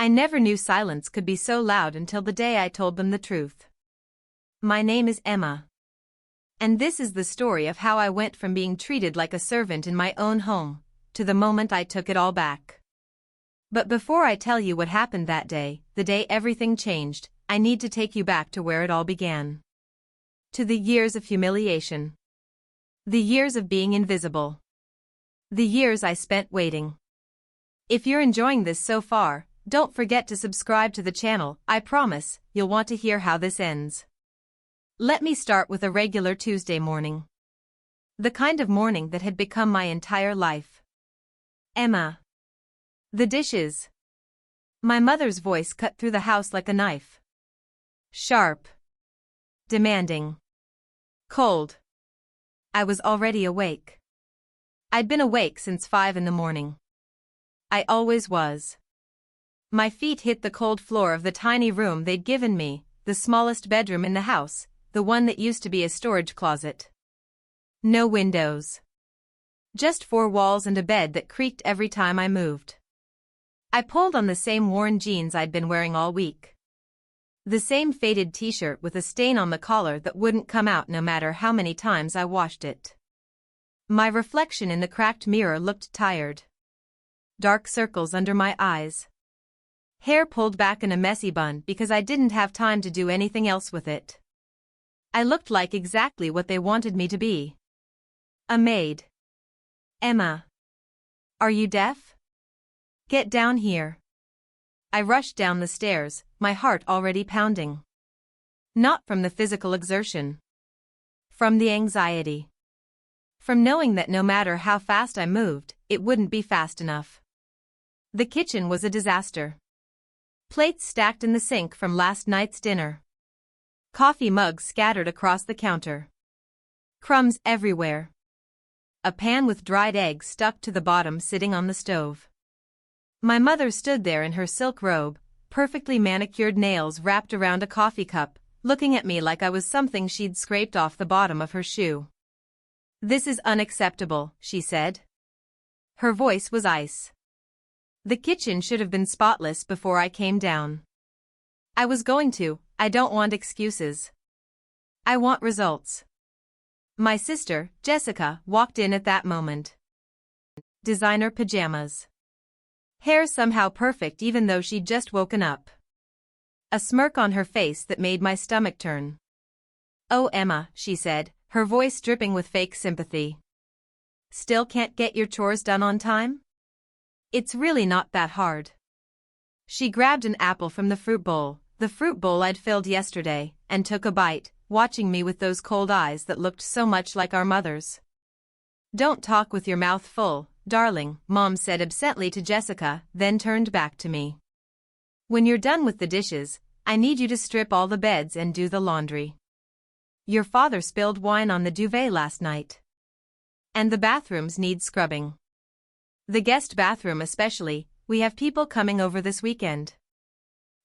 I never knew silence could be so loud until the day I told them the truth. My name is Emma. And this is the story of how I went from being treated like a servant in my own home, to the moment I took it all back. But before I tell you what happened that day, the day everything changed, I need to take you back to where it all began. To the years of humiliation. The years of being invisible. The years I spent waiting. If you're enjoying this so far, don't forget to subscribe to the channel. I promise, you'll want to hear how this ends. Let me start with a regular Tuesday morning. The kind of morning that had become my entire life. Emma. The dishes. My mother's voice cut through the house like a knife. Sharp. Demanding. Cold. I was already awake. I'd been awake since 5 in the morning. I always was. My feet hit the cold floor of the tiny room they'd given me, the smallest bedroom in the house, the one that used to be a storage closet. No windows. Just 4 walls and a bed that creaked every time I moved. I pulled on the same worn jeans I'd been wearing all week. The same faded t-shirt with a stain on the collar that wouldn't come out no matter how many times I washed it. My reflection in the cracked mirror looked tired. Dark circles under my eyes. Hair pulled back in a messy bun because I didn't have time to do anything else with it. I looked like exactly what they wanted me to be. A maid. Emma. Are you deaf? Get down here. I rushed down the stairs, my heart already pounding. Not from the physical exertion. From the anxiety. From knowing that no matter how fast I moved, it wouldn't be fast enough. The kitchen was a disaster. Plates stacked in the sink from last night's dinner. Coffee mugs scattered across the counter. Crumbs everywhere. A pan with dried eggs stuck to the bottom sitting on the stove. My mother stood there in her silk robe, perfectly manicured nails wrapped around a coffee cup, looking at me like I was something she'd scraped off the bottom of her shoe. "This is unacceptable," she said. Her voice was ice. The kitchen should have been spotless before I came down. I don't want excuses. I want results. My sister, Jessica, walked in at that moment. Designer pajamas. Hair somehow perfect even though she'd just woken up. A smirk on her face that made my stomach turn. "Oh, Emma," she said, her voice dripping with fake sympathy. "Still can't get your chores done on time? It's really not that hard." She grabbed an apple from the fruit bowl I'd filled yesterday, and took a bite, watching me with those cold eyes that looked so much like our mother's. "Don't talk with your mouth full, darling," Mom said absently to Jessica, then turned back to me. "When you're done with the dishes, I need you to strip all the beds and do the laundry. Your father spilled wine on the duvet last night. And the bathrooms need scrubbing. The guest bathroom especially, we have people coming over this weekend."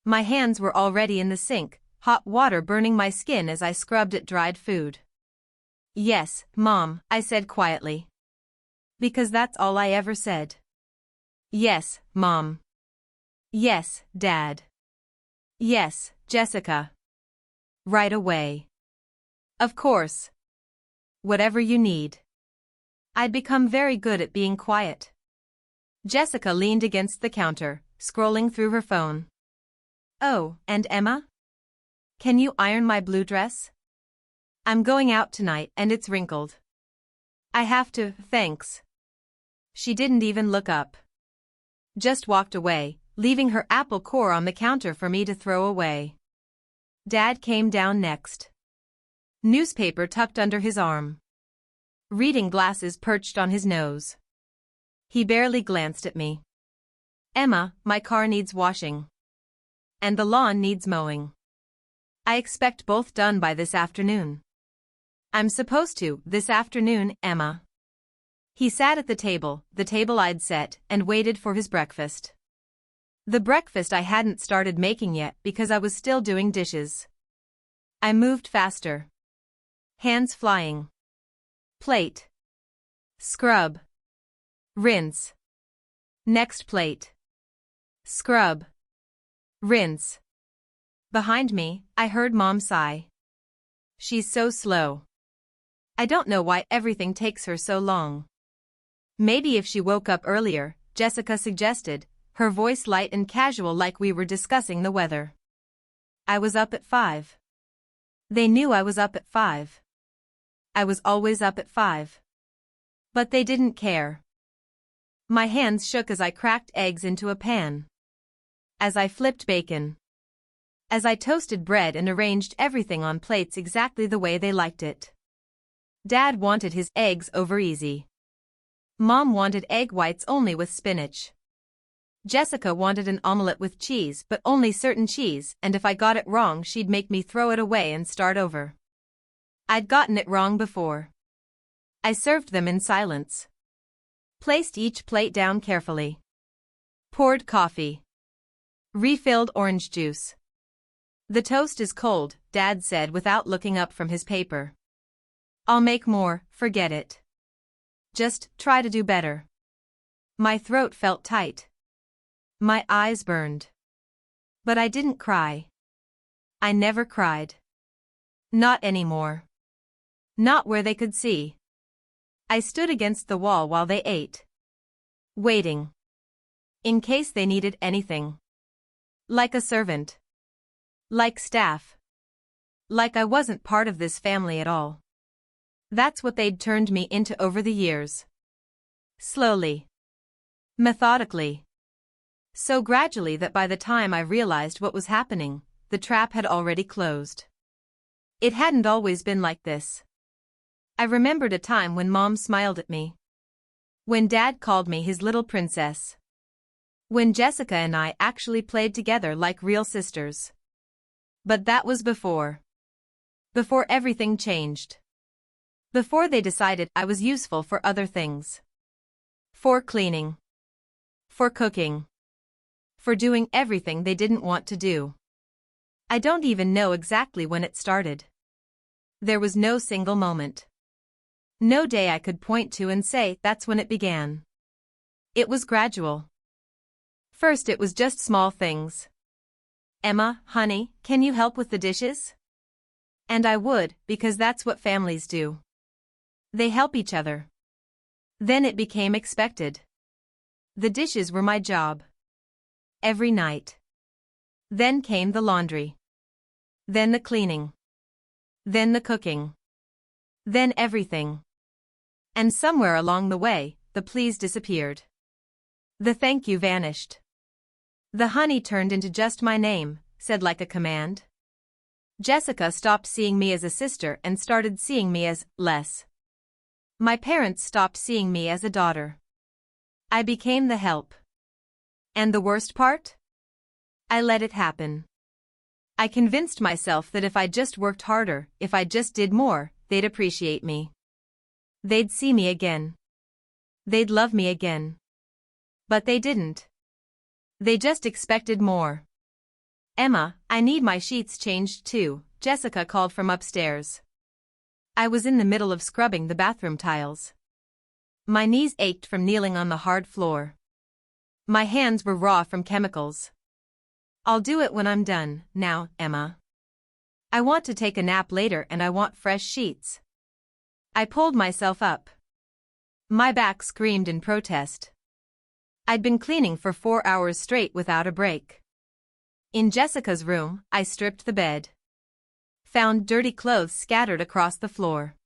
My hands were already in the sink, hot water burning my skin as I scrubbed at dried food. "Yes, Mom," I said quietly. Because that's all I ever said. "Yes, Mom." "Yes, Dad." "Yes, Jessica." "Right away." "Of course." "Whatever you need." I'd become very good at being quiet. Jessica leaned against the counter, scrolling through her phone. "Oh, and Emma? Can you iron my blue dress? I'm going out tonight and it's wrinkled. I have to, thanks." She didn't even look up. Just walked away, leaving her apple core on the counter for me to throw away. Dad came down next. Newspaper tucked under his arm. Reading glasses perched on his nose. He barely glanced at me. "Emma, my car needs washing. And the lawn needs mowing. I expect both done by this afternoon." "I'm supposed to, this afternoon, Emma." He sat at the table I'd set, and waited for his breakfast. The breakfast I hadn't started making yet because I was still doing dishes. I moved faster. Hands flying. Plate. Scrub. Rinse. Next plate. Scrub. Rinse. Behind me, I heard Mom sigh. She's so slow. I don't know why everything takes her so long. Maybe if she woke up earlier, Jessica suggested, her voice light and casual like we were discussing the weather. I was up at 5. They knew I was up at 5. I was always up at 5. But they didn't care. My hands shook as I cracked eggs into a pan. As I flipped bacon. As I toasted bread and arranged everything on plates exactly the way they liked it. Dad wanted his eggs over easy. Mom wanted egg whites only with spinach. Jessica wanted an omelette with cheese but only certain cheese, and if I got it wrong she'd make me throw it away and start over. I'd gotten it wrong before. I served them in silence. Placed each plate down carefully. Poured coffee. Refilled orange juice. The toast is cold, Dad said without looking up from his paper. I'll make more, forget it. Just try to do better. My throat felt tight. My eyes burned. But I didn't cry. I never cried. Not anymore. Not where they could see. I stood against the wall while they ate. Waiting. In case they needed anything. Like a servant. Like staff. Like I wasn't part of this family at all. That's what they'd turned me into over the years. Slowly. Methodically. So gradually that by the time I realized what was happening, the trap had already closed. It hadn't always been like this. I remembered a time when Mom smiled at me. When Dad called me his little princess. When Jessica and I actually played together like real sisters. But that was before. Before everything changed. Before they decided I was useful for other things. For cleaning. For cooking. For doing everything they didn't want to do. I don't even know exactly when it started. There was no single moment. No day I could point to and say that's when it began. It was gradual. First it was just small things. Emma, honey, can you help with the dishes? And I would, because that's what families do. They help each other. Then it became expected. The dishes were my job. Every night. Then came the laundry. Then the cleaning. Then the cooking. Then everything. And somewhere along the way, the please disappeared. The thank you vanished. The honey turned into just my name, said like a command. Jessica stopped seeing me as a sister and started seeing me as less. My parents stopped seeing me as a daughter. I became the help. And the worst part? I let it happen. I convinced myself that if I just worked harder, if I just did more, they'd appreciate me. They'd see me again. They'd love me again. But they didn't. They just expected more. Emma, I need my sheets changed too, Jessica called from upstairs. I was in the middle of scrubbing the bathroom tiles. My knees ached from kneeling on the hard floor. My hands were raw from chemicals. I'll do it when I'm done, now, Emma. I want to take a nap later and I want fresh sheets. I pulled myself up. My back screamed in protest. I'd been cleaning for 4 hours straight without a break. In Jessica's room, I stripped the bed. Found dirty clothes scattered across the floor.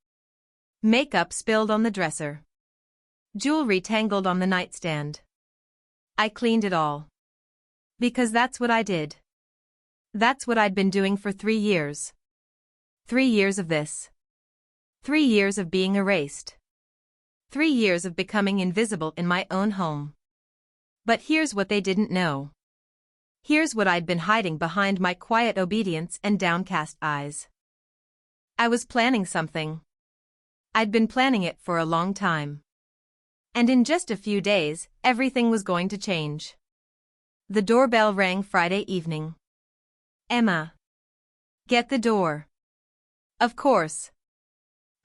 Makeup spilled on the dresser. Jewelry tangled on the nightstand. I cleaned it all. Because that's what I did. That's what I'd been doing for 3 years. 3 years of this. 3 years of being erased. 3 years of becoming invisible in my own home. But here's what they didn't know. Here's what I'd been hiding behind my quiet obedience and downcast eyes. I was planning something. I'd been planning it for a long time. And in just a few days, everything was going to change. The doorbell rang Friday evening. Emma. Get the door. Of course.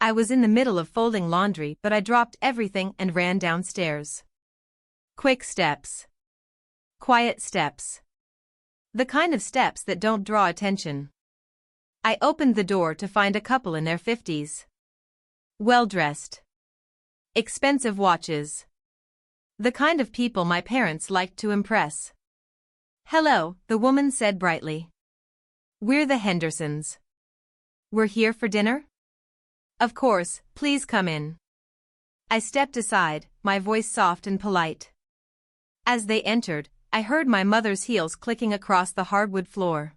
I was in the middle of folding laundry, but I dropped everything and ran downstairs. Quick steps. Quiet steps. The kind of steps that don't draw attention. I opened the door to find a couple in their 50s. Well-dressed. Expensive watches. The kind of people my parents liked to impress. "Hello," the woman said brightly. "We're the Hendersons. We're here for dinner?" "Of course, please come in." I stepped aside, my voice soft and polite. As they entered, I heard my mother's heels clicking across the hardwood floor.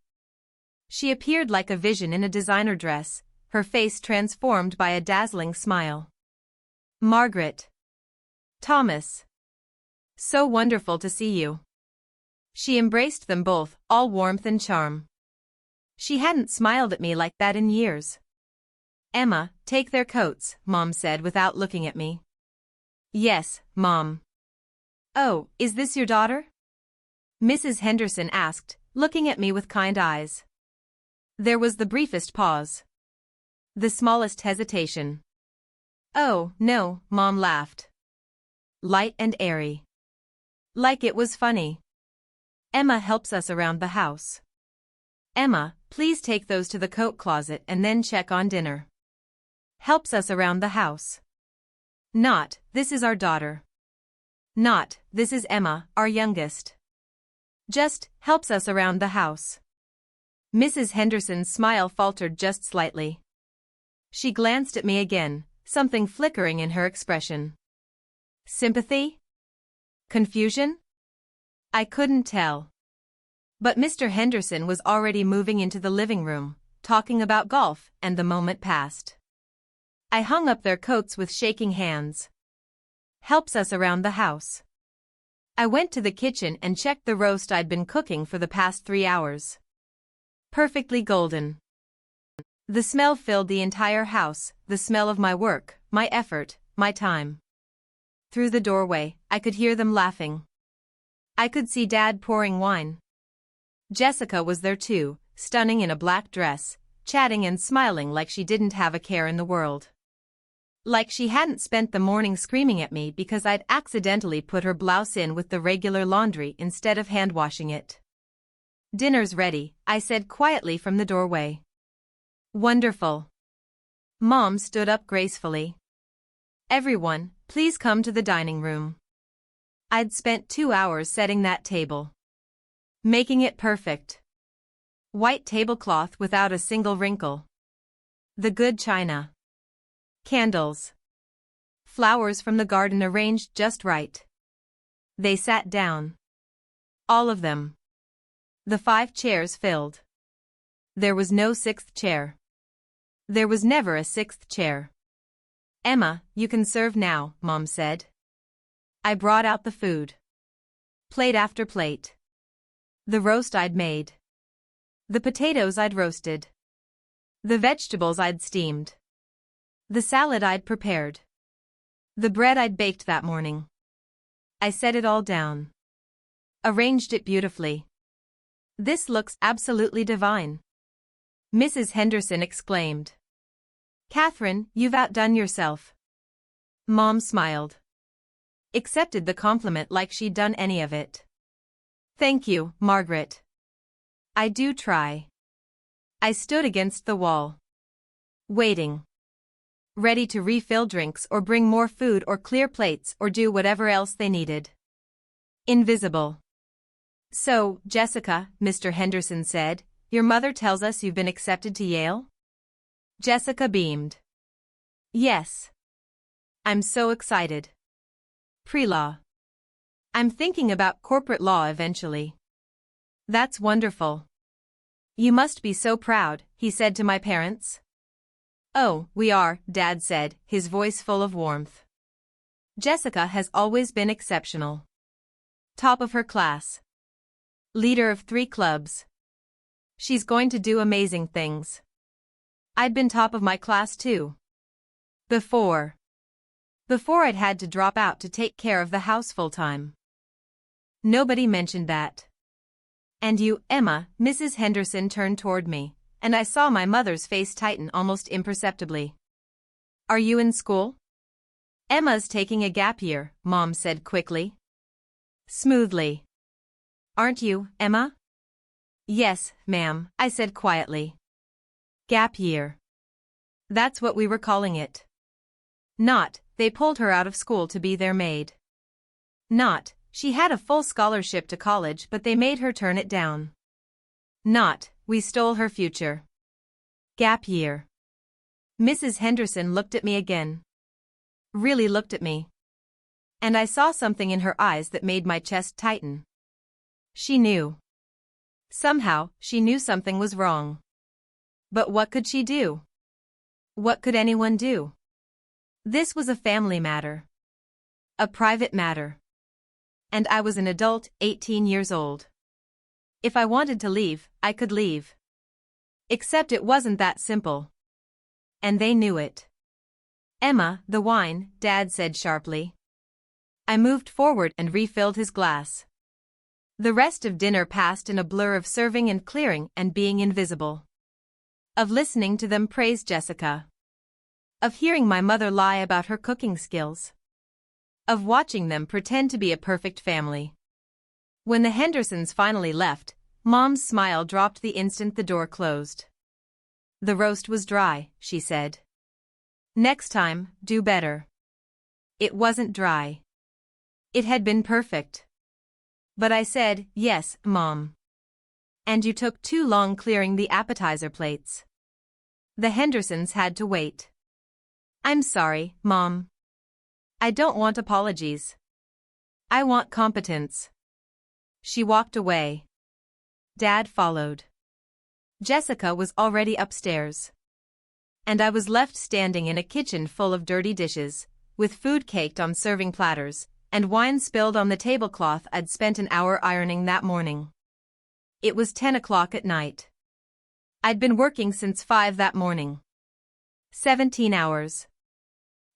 She appeared like a vision in a designer dress, her face transformed by a dazzling smile. "Margaret. Thomas. So wonderful to see you." She embraced them both, all warmth and charm. She hadn't smiled at me like that in years. "Emma, take their coats," Mom said without looking at me. "Yes, Mom." "Oh, is this your daughter?" Mrs. Henderson asked, looking at me with kind eyes. There was the briefest pause. The smallest hesitation. "Oh, no," Mom laughed. Light and airy. Like it was funny. "Emma helps us around the house. Emma, please take those to the coat closet and then check on dinner." Helps us around the house. Not, this is our daughter. Not, this is Emma, our youngest. Just, helps us around the house. Mrs. Henderson's smile faltered just slightly. She glanced at me again, something flickering in her expression. Sympathy? Confusion? I couldn't tell. But Mr. Henderson was already moving into the living room, talking about golf, and the moment passed. I hung up their coats with shaking hands. Helps us around the house. I went to the kitchen and checked the roast I'd been cooking for the past 3 hours. Perfectly golden. The smell filled the entire house, the smell of my work, my effort, my time. Through the doorway, I could hear them laughing. I could see Dad pouring wine. Jessica was there too, stunning in a black dress, chatting and smiling like she didn't have a care in the world. Like she hadn't spent the morning screaming at me because I'd accidentally put her blouse in with the regular laundry instead of hand-washing it. "Dinner's ready," I said quietly from the doorway. "Wonderful." Mom stood up gracefully. "Everyone, please come to the dining room." I'd spent 2 hours setting that table. Making it perfect. White tablecloth without a single wrinkle. The good china. Candles. Flowers from the garden arranged just right. They sat down. All of them. The 5 chairs filled. There was no 6th chair. There was never a 6th chair. "Emma, you can serve now," Mom said. I brought out the food. Plate after plate. The roast I'd made. The potatoes I'd roasted. The vegetables I'd steamed. The salad I'd prepared. The bread I'd baked that morning. I set it all down. Arranged it beautifully. "This looks absolutely divine," Mrs. Henderson exclaimed. "Catherine, you've outdone yourself." Mom smiled. Accepted the compliment like she'd done any of it. "Thank you, Margaret. I do try." I stood against the wall. Waiting. Ready to refill drinks or bring more food or clear plates or do whatever else they needed. Invisible. "So, Jessica," Mr. Henderson said, "your mother tells us you've been accepted to Yale?" Jessica beamed. "Yes. I'm so excited. Pre-law. I'm thinking about corporate law eventually." "That's wonderful. You must be so proud," he said to my parents. "Oh, we are," Dad said, his voice full of warmth. "Jessica has always been exceptional. Top of her class. Leader of 3 clubs. She's going to do amazing things." I'd been top of my class too. Before I'd had to drop out to take care of the house full-time. Nobody mentioned that. "And you, Emma," Mrs. Henderson turned toward me, and I saw my mother's face tighten almost imperceptibly. "Are you in school?" "Emma's taking a gap year," Mom said quickly. Smoothly. "Aren't you, Emma?" Yes, ma'am, I said quietly. Gap year. That's what we were calling it. Not, they pulled her out of school to be their maid. Not, she had a full scholarship to college but they made her turn it down. Not, we stole her future. Gap year. Mrs. Henderson looked at me again. Really looked at me. And I saw something in her eyes that made my chest tighten. She knew. Somehow, she knew something was wrong. But what could she do? What could anyone do? This was a family matter. A private matter. And I was an adult, 18 years old. If I wanted to leave, I could leave. Except it wasn't that simple. And they knew it. Emma, the wine, Dad said sharply. I moved forward and refilled his glass. The rest of dinner passed in a blur of serving and clearing and being invisible. Of listening to them praise Jessica. Of hearing my mother lie about her cooking skills. Of watching them pretend to be a perfect family. When the Hendersons finally left, Mom's smile dropped the instant the door closed. The roast was dry, she said. Next time, do better. It wasn't dry. It had been perfect. But I said, yes, Mom. And you took too long clearing the appetizer plates. The Hendersons had to wait. I'm sorry, Mom. I don't want apologies. I want competence. She walked away. Dad followed. Jessica was already upstairs. And I was left standing in a kitchen full of dirty dishes, with food caked on serving platters, and wine spilled on the tablecloth I'd spent an hour ironing that morning. It was 10 o'clock at night. I'd been working since 5 that morning. 17 hours.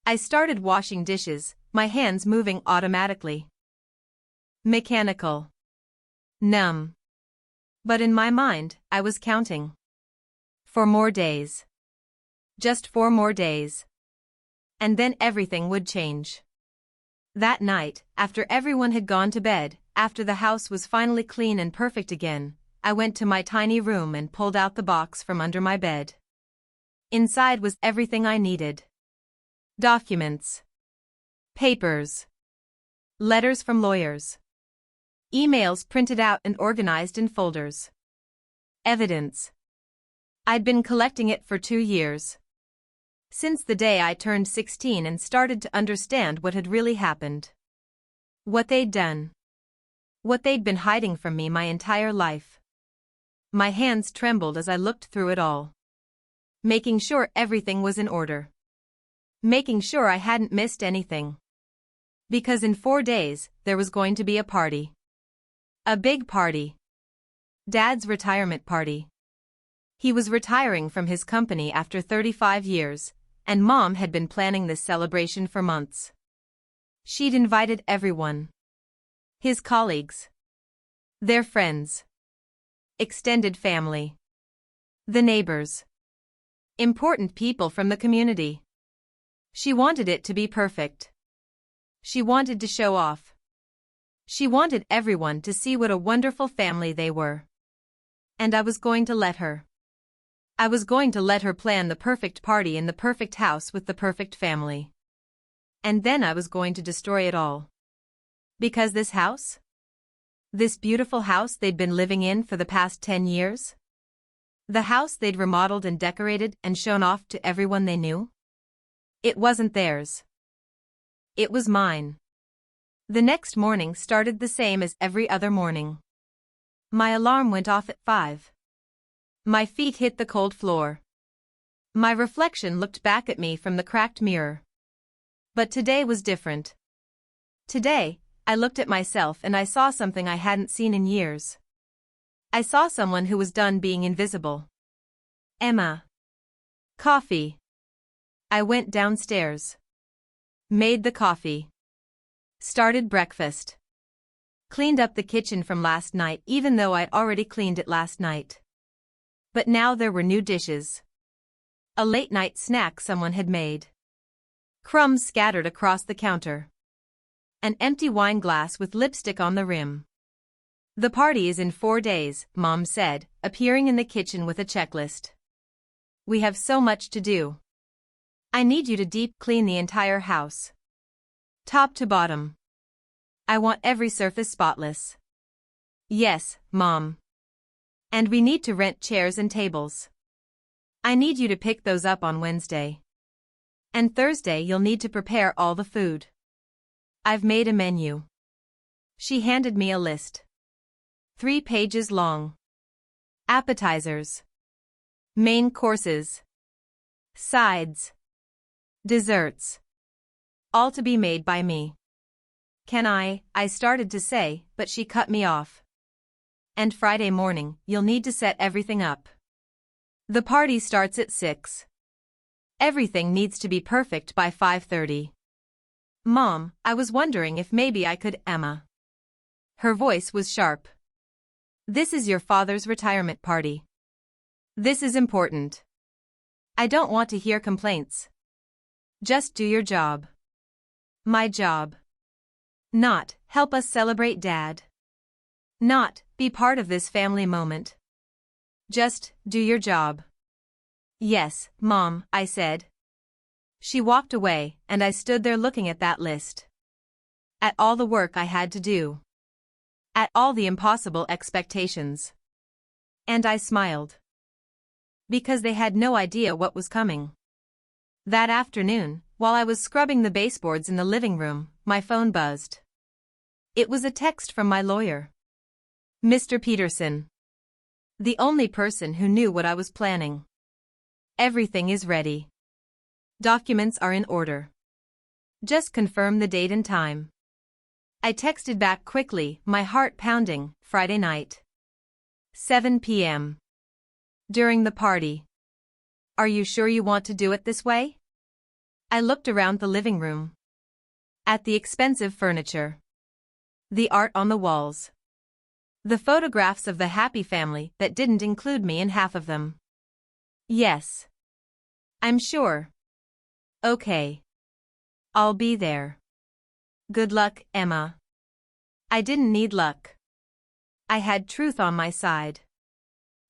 I started washing dishes, my hands moving automatically. Mechanical. Numb. But in my mind, I was counting. 4 more days. Just 4 more days. And then everything would change. That night, after everyone had gone to bed, after the house was finally clean and perfect again, I went to my tiny room and pulled out the box from under my bed. Inside was everything I needed. Documents. Papers. Letters from lawyers. Emails printed out and organized in folders. Evidence. I'd been collecting it for 2 years. Since the day I turned 16 and started to understand what had really happened. What they'd done. What they'd been hiding from me my entire life. My hands trembled as I looked through it all. Making sure everything was in order. Making sure I hadn't missed anything. Because in 4 days, there was going to be a party. A big party. Dad's retirement party. He was retiring from his company after 35 years, and Mom had been planning this celebration for months. She'd invited everyone. His colleagues. Their friends. Extended family. The neighbors. Important people from the community. She wanted it to be perfect. She wanted to show off. She wanted everyone to see what a wonderful family they were. And I was going to let her. I was going to let her plan the perfect party in the perfect house with the perfect family. And then I was going to destroy it all. Because this house? This beautiful house they'd been living in for the past 10 years? The house they'd remodeled and decorated and shown off to everyone they knew? It wasn't theirs. It was mine. The next morning started the same as every other morning. My alarm went off at 5. My feet hit the cold floor. My reflection looked back at me from the cracked mirror. But today was different. Today, I looked at myself and I saw something I hadn't seen in years. I saw someone who was done being invisible. Emma. Coffee. I went downstairs. Made the coffee. Started breakfast. Cleaned up the kitchen from last night even though I'd already cleaned it last night. But now there were new dishes. A late-night snack someone had made. Crumbs scattered across the counter. An empty wine glass with lipstick on the rim. The party is in 4 days, Mom said, appearing in the kitchen with a checklist. We have so much to do. I need you to deep clean the entire house. Top to bottom. I want every surface spotless. Yes, Mom. And we need to rent chairs and tables. I need you to pick those up on Wednesday. And Thursday you'll need to prepare all the food. I've made a menu. She handed me a list. 3 pages long. Appetizers. Main courses. Sides. Desserts. All to be made by me. Can I started to say, but she cut me off. And Friday morning, you'll need to set everything up. The party starts at 6. Everything needs to be perfect by 5:30. Mom, I was wondering if maybe I could, Emma. Her voice was sharp. This is your father's retirement party. This is important. I don't want to hear complaints. Just do your job. My job. Not help us celebrate Dad. Not be part of this family moment. Just do your job. Yes, Mom, I said. She walked away, and I stood there looking at that list. At all the work I had to do. At all the impossible expectations. And I smiled. Because they had no idea what was coming. That afternoon, while I was scrubbing the baseboards in the living room, my phone buzzed. It was a text from my lawyer. Mr. Peterson. The only person who knew what I was planning. Everything is ready. Documents are in order. Just confirm the date and time. I texted back quickly, my heart pounding, Friday night. 7 p.m. During the party. Are you sure you want to do it this way? I looked around the living room. At the expensive furniture. The art on the walls. The photographs of the happy family that didn't include me in half of them. Yes. I'm sure. Okay. I'll be there. Good luck, Emma. I didn't need luck. I had truth on my side.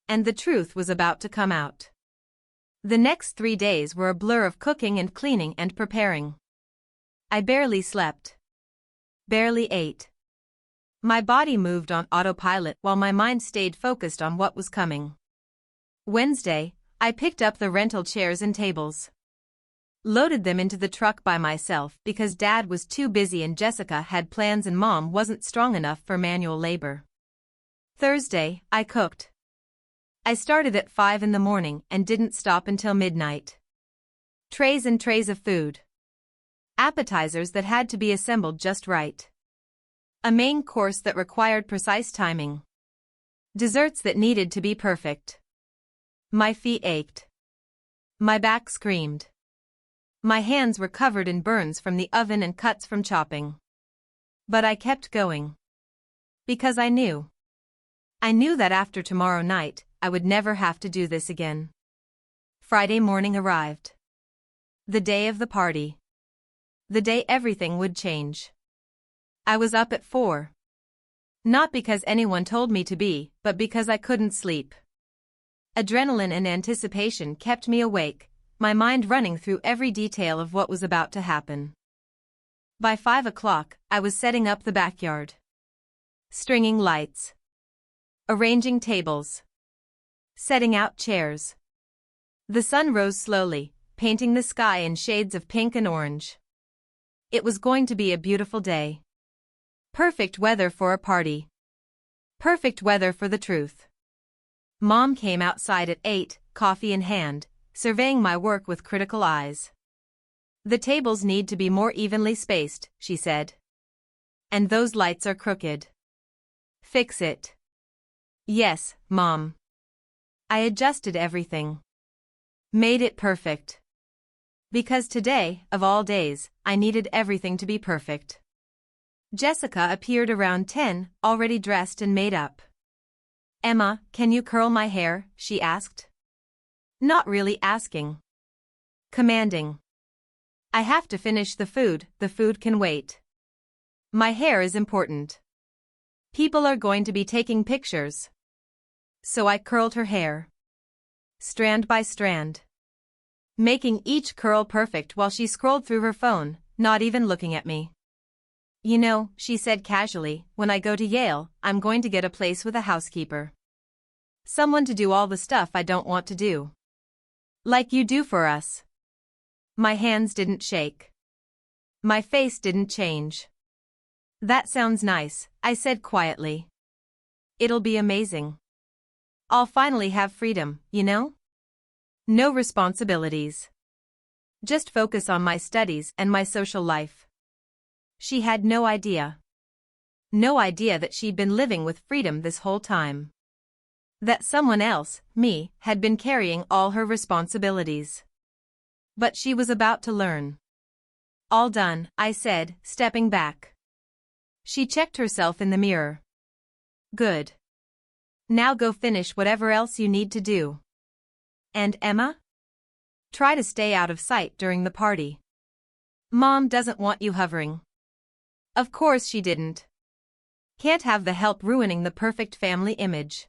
And the truth was about to come out. The next 3 days were a blur of cooking and cleaning and preparing. I barely slept. Barely ate. My body moved on autopilot while my mind stayed focused on what was coming. Wednesday, I picked up the rental chairs and tables. Loaded them into the truck by myself because Dad was too busy and Jessica had plans and Mom wasn't strong enough for manual labor. Thursday, I cooked. I started at 5 in the morning and didn't stop until midnight. Trays and trays of food. Appetizers that had to be assembled just right. A main course that required precise timing. Desserts that needed to be perfect. My feet ached. My back screamed. My hands were covered in burns from the oven and cuts from chopping. But I kept going. Because I knew. I knew that after tomorrow night, I would never have to do this again. Friday morning arrived. The day of the party. The day everything would change. I was up at 4. Not because anyone told me to be, but because I couldn't sleep. Adrenaline and anticipation kept me awake, my mind running through every detail of what was about to happen. By 5 o'clock, I was setting up the backyard. Stringing lights. Arranging tables. Setting out chairs. The sun rose slowly, painting the sky in shades of pink and orange. It was going to be a beautiful day. Perfect weather for a party. Perfect weather for the truth. Mom came outside at 8, coffee in hand, surveying my work with critical eyes. The tables need to be more evenly spaced, she said. And those lights are crooked. Fix it. Yes, Mom. I adjusted everything. Made it perfect. Because today, of all days, I needed everything to be perfect. Jessica appeared around 10, already dressed and made up. Emma, can you curl my hair? She asked. Not really asking. Commanding. I have to finish the food can wait. My hair is important. People are going to be taking pictures. So I curled her hair, strand by strand, making each curl perfect while she scrolled through her phone, not even looking at me. You know, she said casually, when I go to Yale, I'm going to get a place with a housekeeper. Someone to do all the stuff I don't want to do. Like you do for us. My hands didn't shake. My face didn't change. That sounds nice, I said quietly. It'll be amazing. I'll finally have freedom, you know? No responsibilities. Just focus on my studies and my social life. She had no idea. No idea that she'd been living with freedom this whole time. That someone else, me, had been carrying all her responsibilities. But she was about to learn. All done, I said, stepping back. She checked herself in the mirror. Good. Now go finish whatever else you need to do. And Emma? Try to stay out of sight during the party. Mom doesn't want you hovering. Of course she didn't. Can't have the help ruining the perfect family image.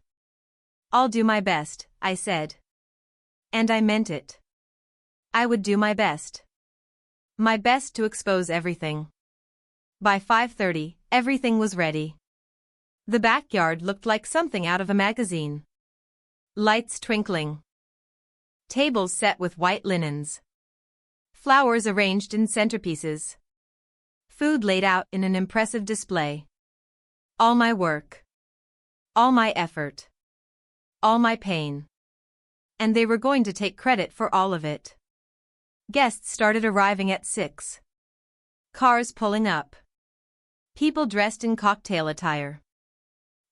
I'll do my best, I said. And I meant it. I would do my best. My best to expose everything. By 5:30, everything was ready. The backyard looked like something out of a magazine. Lights twinkling. Tables set with white linens. Flowers arranged in centerpieces. Food laid out in an impressive display. All my work. All my effort. All my pain. And they were going to take credit for all of it. Guests started arriving at 6. Cars pulling up. People dressed in cocktail attire.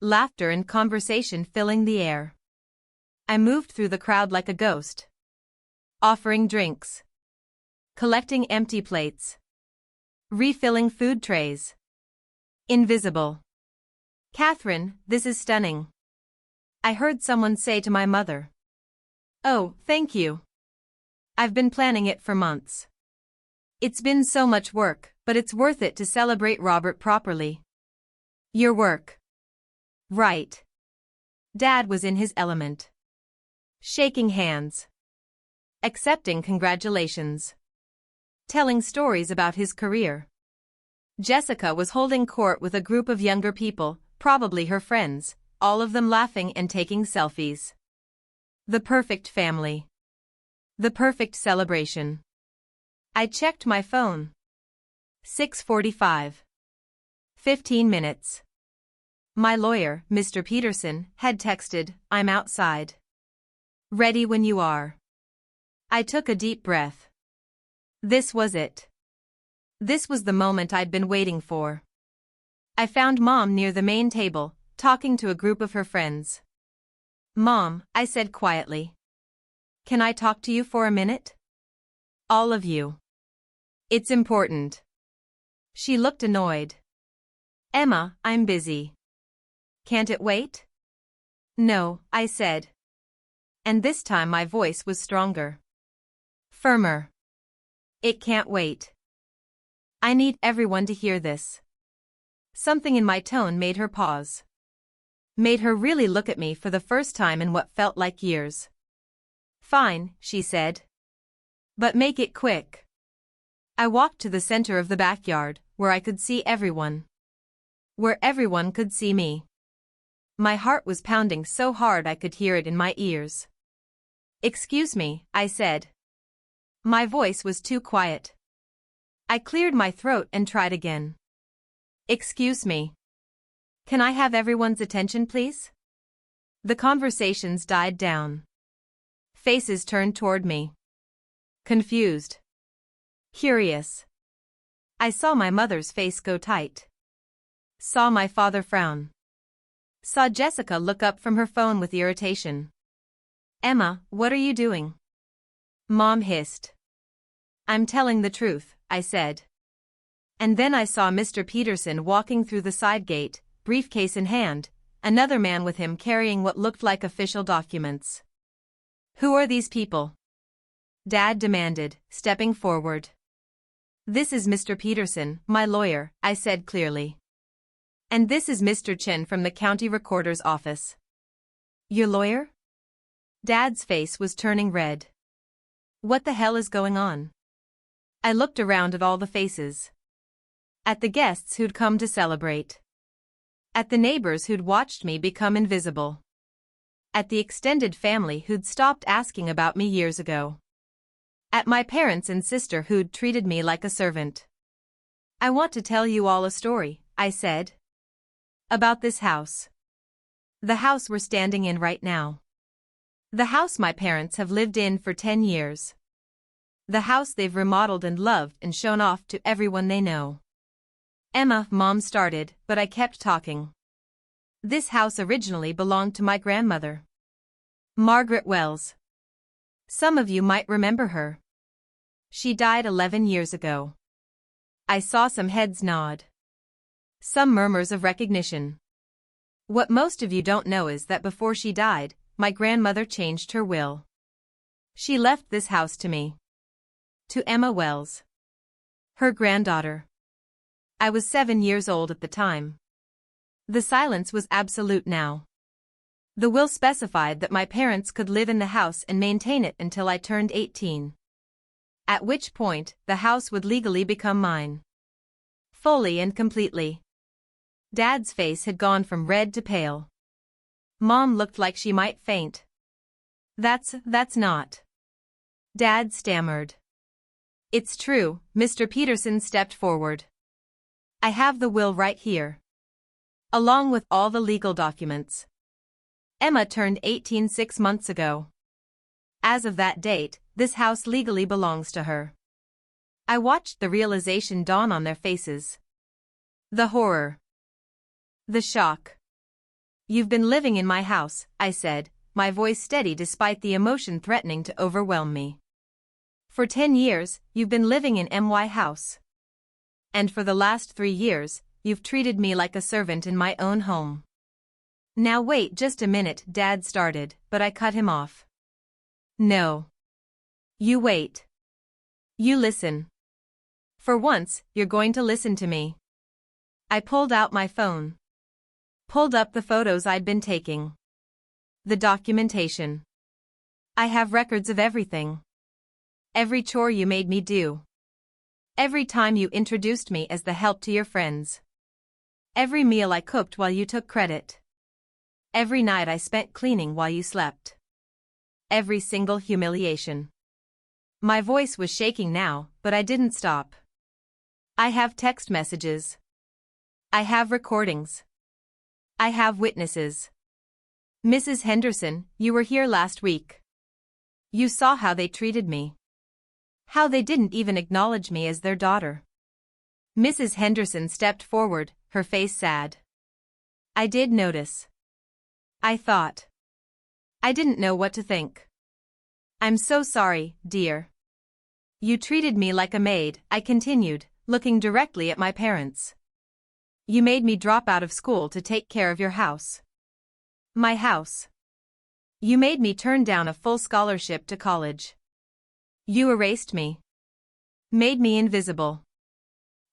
Laughter and conversation filling the air. I moved through the crowd like a ghost. Offering drinks. Collecting empty plates. Refilling food trays. Invisible. Catherine, this is stunning. I heard someone say to my mother. Oh, thank you. I've been planning it for months. It's been so much work, but it's worth it to celebrate Robert properly. Your work. Right. Dad was in his element. Shaking hands. Accepting congratulations. Telling stories about his career. Jessica was holding court with a group of younger people, probably her friends, all of them laughing and taking selfies. The perfect family. The perfect celebration. I checked my phone. 6:45. 15 minutes. My lawyer, Mr. Peterson, had texted, I'm outside. Ready when you are. I took a deep breath. This was it. This was the moment I'd been waiting for. I found Mom near the main table, talking to a group of her friends. Mom, I said quietly. Can I talk to you for a minute? All of you. It's important. She looked annoyed. Emma, I'm busy. Can't it wait? No, I said. And this time my voice was stronger. Firmer. It can't wait. I need everyone to hear this. Something in my tone made her pause. Made her really look at me for the first time in what felt like years. Fine, she said. But make it quick. I walked to the center of the backyard, where I could see everyone. Where everyone could see me. My heart was pounding so hard I could hear it in my ears. Excuse me, I said. My voice was too quiet. I cleared my throat and tried again. Excuse me. Can I have everyone's attention, please? The conversations died down. Faces turned toward me. Confused. Curious. I saw my mother's face go tight. Saw my father frown. Saw Jessica look up from her phone with irritation. Emma, what are you doing? Mom hissed. I'm telling the truth, I said. And then I saw Mr. Peterson walking through the side gate, briefcase in hand, another man with him carrying what looked like official documents. Who are these people? Dad demanded, stepping forward. This is Mr. Peterson, my lawyer, I said clearly. And this is Mr. Chen from the county recorder's office. Your lawyer? Dad's face was turning red. What the hell is going on? I looked around at all the faces. At the guests who'd come to celebrate. At the neighbors who'd watched me become invisible. At the extended family who'd stopped asking about me years ago. At my parents and sister who'd treated me like a servant. I want to tell you all a story, I said. About this house. The house we're standing in right now. The house my parents have lived in for 10 years. The house they've remodeled and loved and shown off to everyone they know. Emma, Mom started, but I kept talking. This house originally belonged to my grandmother. Margaret Wells. Some of you might remember her. She died 11 years ago. I saw some heads nod. Some murmurs of recognition. What most of you don't know is that before she died, my grandmother changed her will. She left this house to me. To Emma Wells. Her granddaughter. I was 7 years old at the time. The silence was absolute now. The will specified that my parents could live in the house and maintain it until I turned 18. At which point, the house would legally become mine. Fully and completely. Dad's face had gone from red to pale. Mom looked like she might faint. That's not. Dad stammered. It's true, Mr. Peterson stepped forward. I have the will right here. Along with all the legal documents. Emma turned 18 6 months ago. As of that date, this house legally belongs to her. I watched the realization dawn on their faces. The horror. The shock. You've been living in my house, I said, my voice steady despite the emotion threatening to overwhelm me. For 10 years, you've been living in my house. And for the last 3 years, you've treated me like a servant in my own home. Now wait just a minute, Dad started, but I cut him off. No. You wait. You listen. For once, you're going to listen to me. I pulled out my phone. Pulled up the photos I'd been taking. The documentation. I have records of everything. Every chore you made me do. Every time you introduced me as the help to your friends. Every meal I cooked while you took credit. Every night I spent cleaning while you slept. Every single humiliation. My voice was shaking now, but I didn't stop. I have text messages. I have recordings. I have witnesses. Mrs. Henderson, you were here last week. You saw how they treated me. How they didn't even acknowledge me as their daughter. Mrs. Henderson stepped forward, her face sad. I did notice. I thought. I didn't know what to think. I'm so sorry, dear. You treated me like a maid, I continued, looking directly at my parents. You made me drop out of school to take care of your house. My house. You made me turn down a full scholarship to college. You erased me. Made me invisible.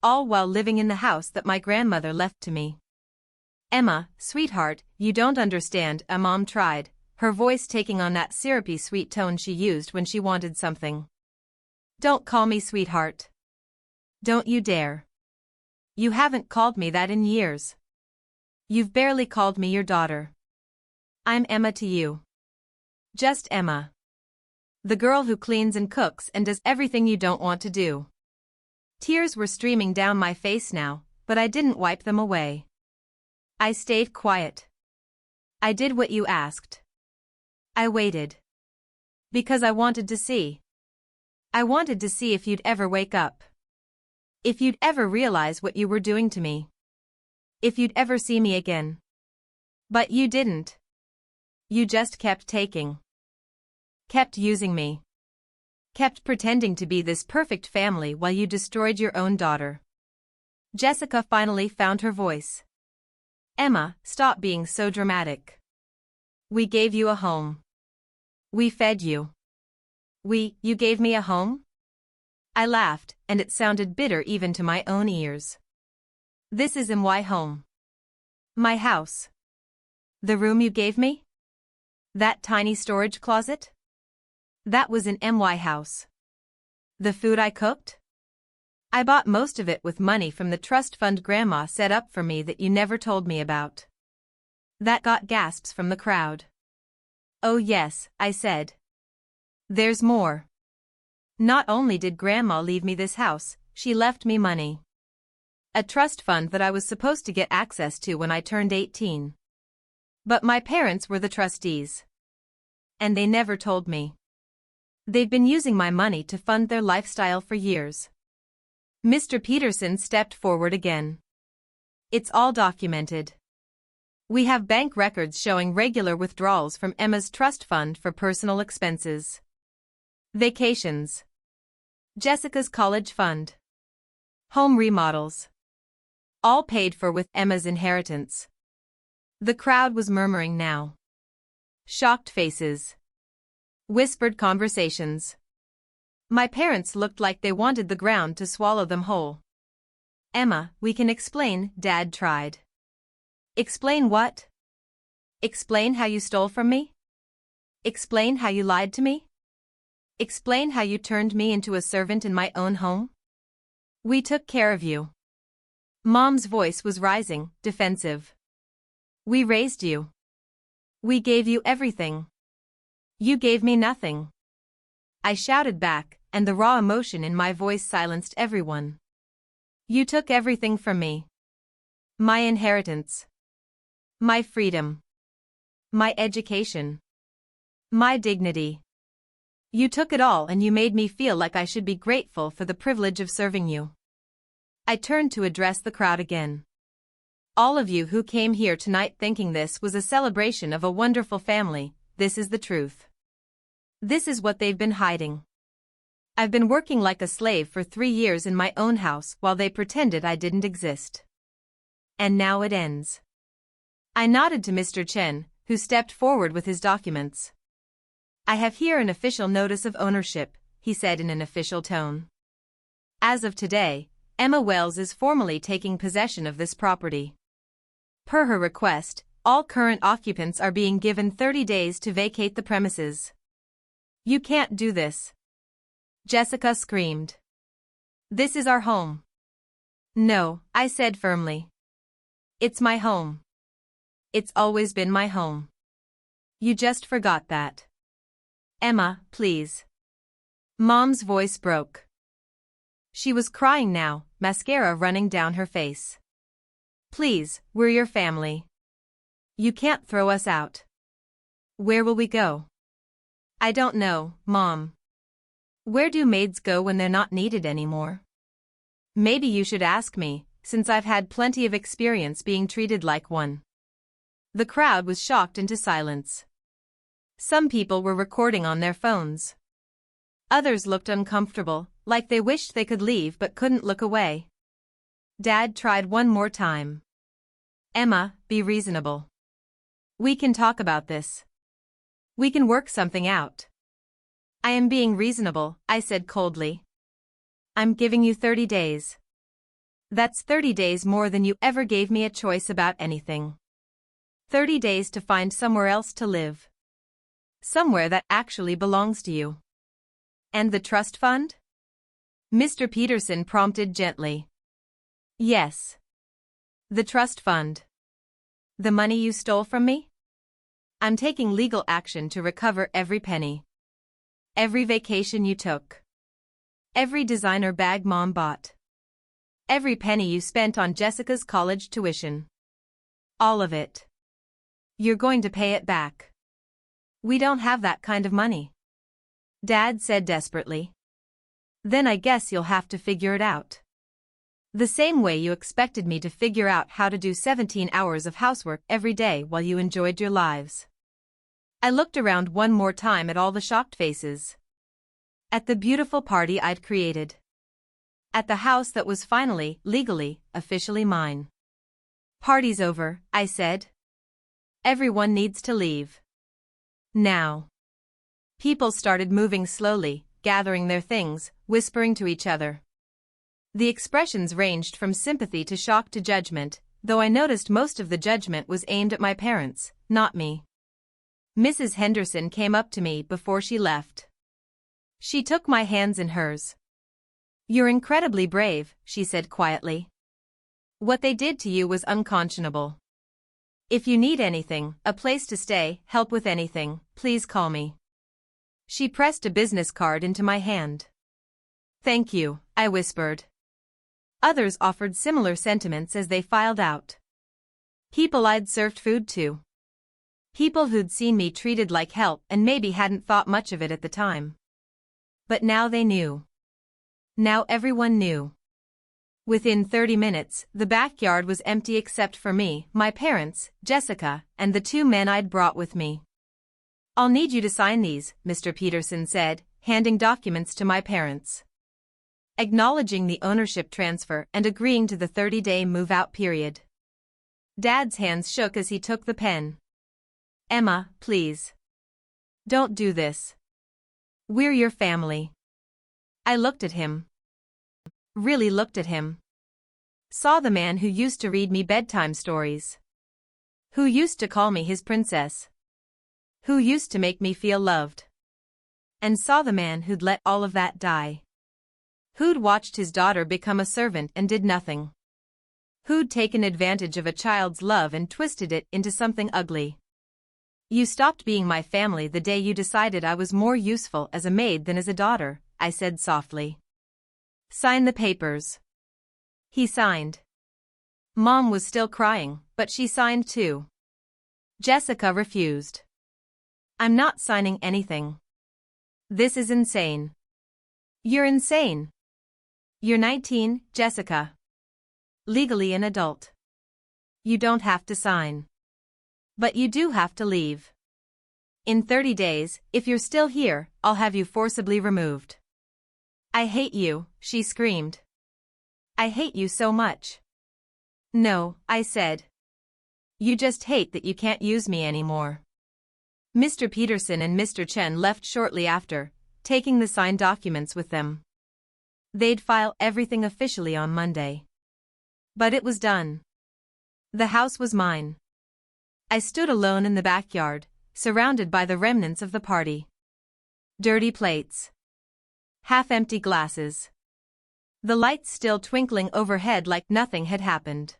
All while living in the house that my grandmother left to me. Emma, sweetheart, you don't understand, Mom tried, her voice taking on that syrupy sweet tone she used when she wanted something. Don't call me sweetheart. Don't you dare. You haven't called me that in years. You've barely called me your daughter. I'm Emma to you. Just Emma. The girl who cleans and cooks and does everything you don't want to do. Tears were streaming down my face now, but I didn't wipe them away. I stayed quiet. I did what you asked. I waited. Because I wanted to see. I wanted to see if you'd ever wake up. If you'd ever realize what you were doing to me. If you'd ever see me again. But you didn't. You just kept taking. Kept using me. Kept pretending to be this perfect family while you destroyed your own daughter. Jessica finally found her voice. Emma, stop being so dramatic. We gave you a home. We fed you. You gave me a home? I laughed, and it sounded bitter even to my own ears. This is my home. My house. The room you gave me? That tiny storage closet? That was in my house. The food I cooked? I bought most of it with money from the trust fund Grandma set up for me that you never told me about. That got gasps from the crowd. Oh yes, I said. There's more. Not only did Grandma leave me this house, she left me money. A trust fund that I was supposed to get access to when I turned 18. But my parents were the trustees. And they never told me. They've been using my money to fund their lifestyle for years. Mr. Peterson stepped forward again. It's all documented. We have bank records showing regular withdrawals from Emma's trust fund for personal expenses. Vacations. Jessica's college fund. Home remodels. All paid for with Emma's inheritance. The crowd was murmuring now. Shocked faces. Whispered conversations. My parents looked like they wanted the ground to swallow them whole. Emma, we can explain, Dad tried. Explain what? Explain how you stole from me? Explain how you lied to me? Explain how you turned me into a servant in my own home? We took care of you. Mom's voice was rising, defensive. We raised you. We gave you everything. You gave me nothing. I shouted back, and the raw emotion in my voice silenced everyone. You took everything from me. My inheritance. My freedom. My education. My dignity. You took it all and you made me feel like I should be grateful for the privilege of serving you. I turned to address the crowd again. All of you who came here tonight thinking this was a celebration of a wonderful family, this is the truth. This is what they've been hiding. I've been working like a slave for 3 years in my own house while they pretended I didn't exist. And now it ends. I nodded to Mr. Chen, who stepped forward with his documents. I have here an official notice of ownership, he said in an official tone. As of today, Emma Wells is formally taking possession of this property. Per her request, all current occupants are being given 30 days to vacate the premises. You can't do this. Jessica screamed. This is our home. No, I said firmly. It's my home. It's always been my home. You just forgot that. Emma, please. Mom's voice broke. She was crying now, mascara running down her face. Please, we're your family. You can't throw us out. Where will we go? I don't know, Mom. Where do maids go when they're not needed anymore? Maybe you should ask me, since I've had plenty of experience being treated like one. The crowd was shocked into silence. Some people were recording on their phones. Others looked uncomfortable, like they wished they could leave but couldn't look away. Dad tried one more time. Emma, be reasonable. We can talk about this. We can work something out. I am being reasonable, I said coldly. I'm giving you 30 days. That's 30 days more than you ever gave me a choice about anything. 30 days to find somewhere else to live. Somewhere that actually belongs to you. And the trust fund? Mr. Peterson prompted gently. Yes. The trust fund. The money you stole from me? I'm taking legal action to recover every penny. Every vacation you took. Every designer bag Mom bought. Every penny you spent on Jessica's college tuition. All of it. You're going to pay it back. We don't have that kind of money. Dad said desperately. Then I guess you'll have to figure it out. The same way you expected me to figure out how to do 17 hours of housework every day while you enjoyed your lives. I looked around one more time at all the shocked faces. At the beautiful party I'd created. At the house that was finally, legally, officially mine. Party's over, I said. Everyone needs to leave. Now. People started moving slowly, gathering their things, whispering to each other. The expressions ranged from sympathy to shock to judgment, though I noticed most of the judgment was aimed at my parents, not me. Mrs. Henderson came up to me before she left. She took my hands in hers. "You're incredibly brave," she said quietly. "What they did to you was unconscionable. If you need anything, a place to stay, help with anything, please call me." She pressed a business card into my hand. "Thank you," I whispered. Others offered similar sentiments as they filed out. People I'd served food to. People who'd seen me treated like help and maybe hadn't thought much of it at the time. But now they knew. Now everyone knew. Within 30 minutes, the backyard was empty except for me, my parents, Jessica, and the 2 men I'd brought with me. "I'll need you to sign these," Mr. Peterson said, handing documents to my parents. Acknowledging the ownership transfer and agreeing to the 30-day move-out period. Dad's hands shook as he took the pen. "Emma, please. Don't do this. We're your family." I looked at him. Really looked at him. Saw the man who used to read me bedtime stories. Who used to call me his princess. Who used to make me feel loved. And saw the man who'd let all of that die. Who'd watched his daughter become a servant and did nothing. Who'd taken advantage of a child's love and twisted it into something ugly. "You stopped being my family the day you decided I was more useful as a maid than as a daughter," I said softly. "Sign the papers." He signed. Mom was still crying, but she signed too. Jessica refused. "I'm not signing anything. This is insane." "You're insane. You're 19, Jessica. Legally an adult. You don't have to sign. But you do have to leave. In 30 days, if you're still here, I'll have you forcibly removed." "I hate you," she screamed. "I hate you so much." "No," I said. "You just hate that you can't use me anymore." Mr. Peterson and Mr. Chen left shortly after, taking the signed documents with them. They'd file everything officially on Monday. But it was done. The house was mine. I stood alone in the backyard, surrounded by the remnants of the party. Dirty plates. Half-empty glasses. The lights still twinkling overhead like nothing had happened.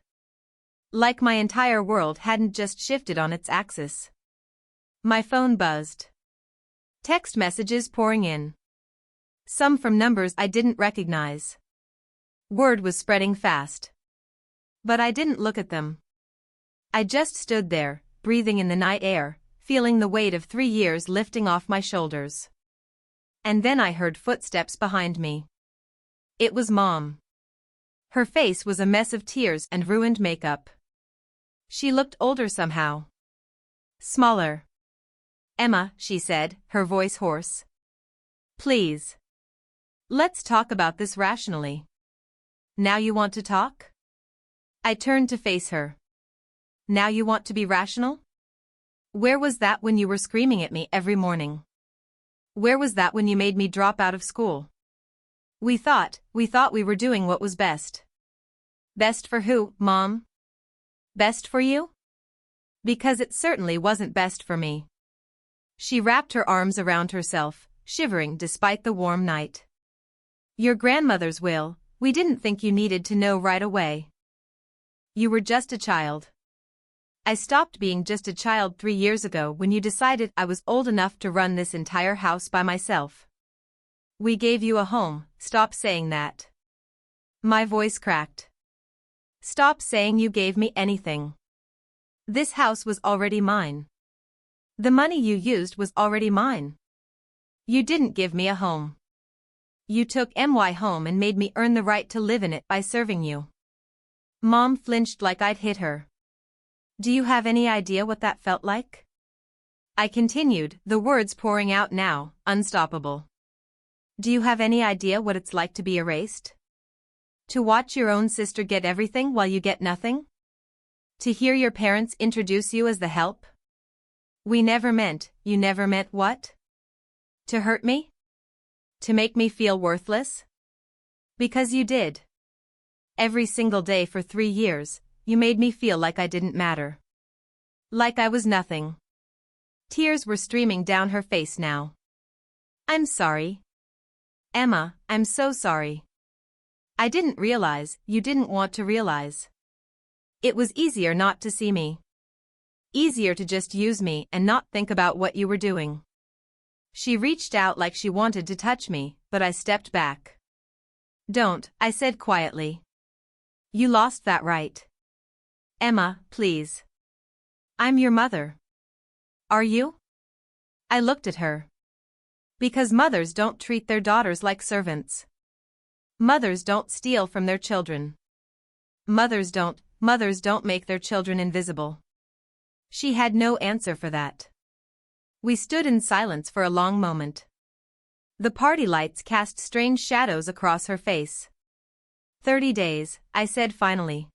Like my entire world hadn't just shifted on its axis. My phone buzzed. Text messages pouring in. Some from numbers I didn't recognize. Word was spreading fast. But I didn't look at them. I just stood there, breathing in the night air, feeling the weight of 3 years lifting off my shoulders. And then I heard footsteps behind me. It was Mom. Her face was a mess of tears and ruined makeup. She looked older somehow. Smaller. "Emma," she said, her voice hoarse. "Please. Let's talk about this rationally." "Now you want to talk?" I turned to face her. "Now you want to be rational? Where was that when you were screaming at me every morning? Where was that when you made me drop out of school? We thought we were doing what was best." "Best for who, Mom? Best for you?" "Because it certainly wasn't best for me." She wrapped her arms around herself, shivering despite the warm night. "Your grandmother's will, we didn't think you needed to know right away. You were just a child. I stopped being just a child 3 years ago when you decided I was old enough to run this entire house by myself. We gave you a home, stop saying that." My voice cracked. "Stop saying you gave me anything. This house was already mine. The money you used was already mine. You didn't give me a home. You took my home and made me earn the right to live in it by serving you." Mom flinched like I'd hit her. "Do you have any idea what that felt like?" I continued, the words pouring out now, unstoppable. "Do you have any idea what it's like to be erased? To watch your own sister get everything while you get nothing? To hear your parents introduce you as the help? You never meant what? To hurt me? To make me feel worthless? Because you did. Every single day for 3 years, you made me feel like I didn't matter. Like I was nothing. Tears were streaming down her face now. I'm sorry. Emma, I'm so sorry. I didn't realize you didn't want to realize. It was easier not to see me. Easier to just use me and not think about what you were doing. She reached out like she wanted to touch me, but I stepped back. Don't, I said quietly. You lost that right. Emma, please. I'm your mother. Are you? I looked at her. Because mothers don't treat their daughters like servants. Mothers don't steal from their children. Mothers don't make their children invisible. She had no answer for that. We stood in silence for a long moment. The party lights cast strange shadows across her face. 30 days, I said finally.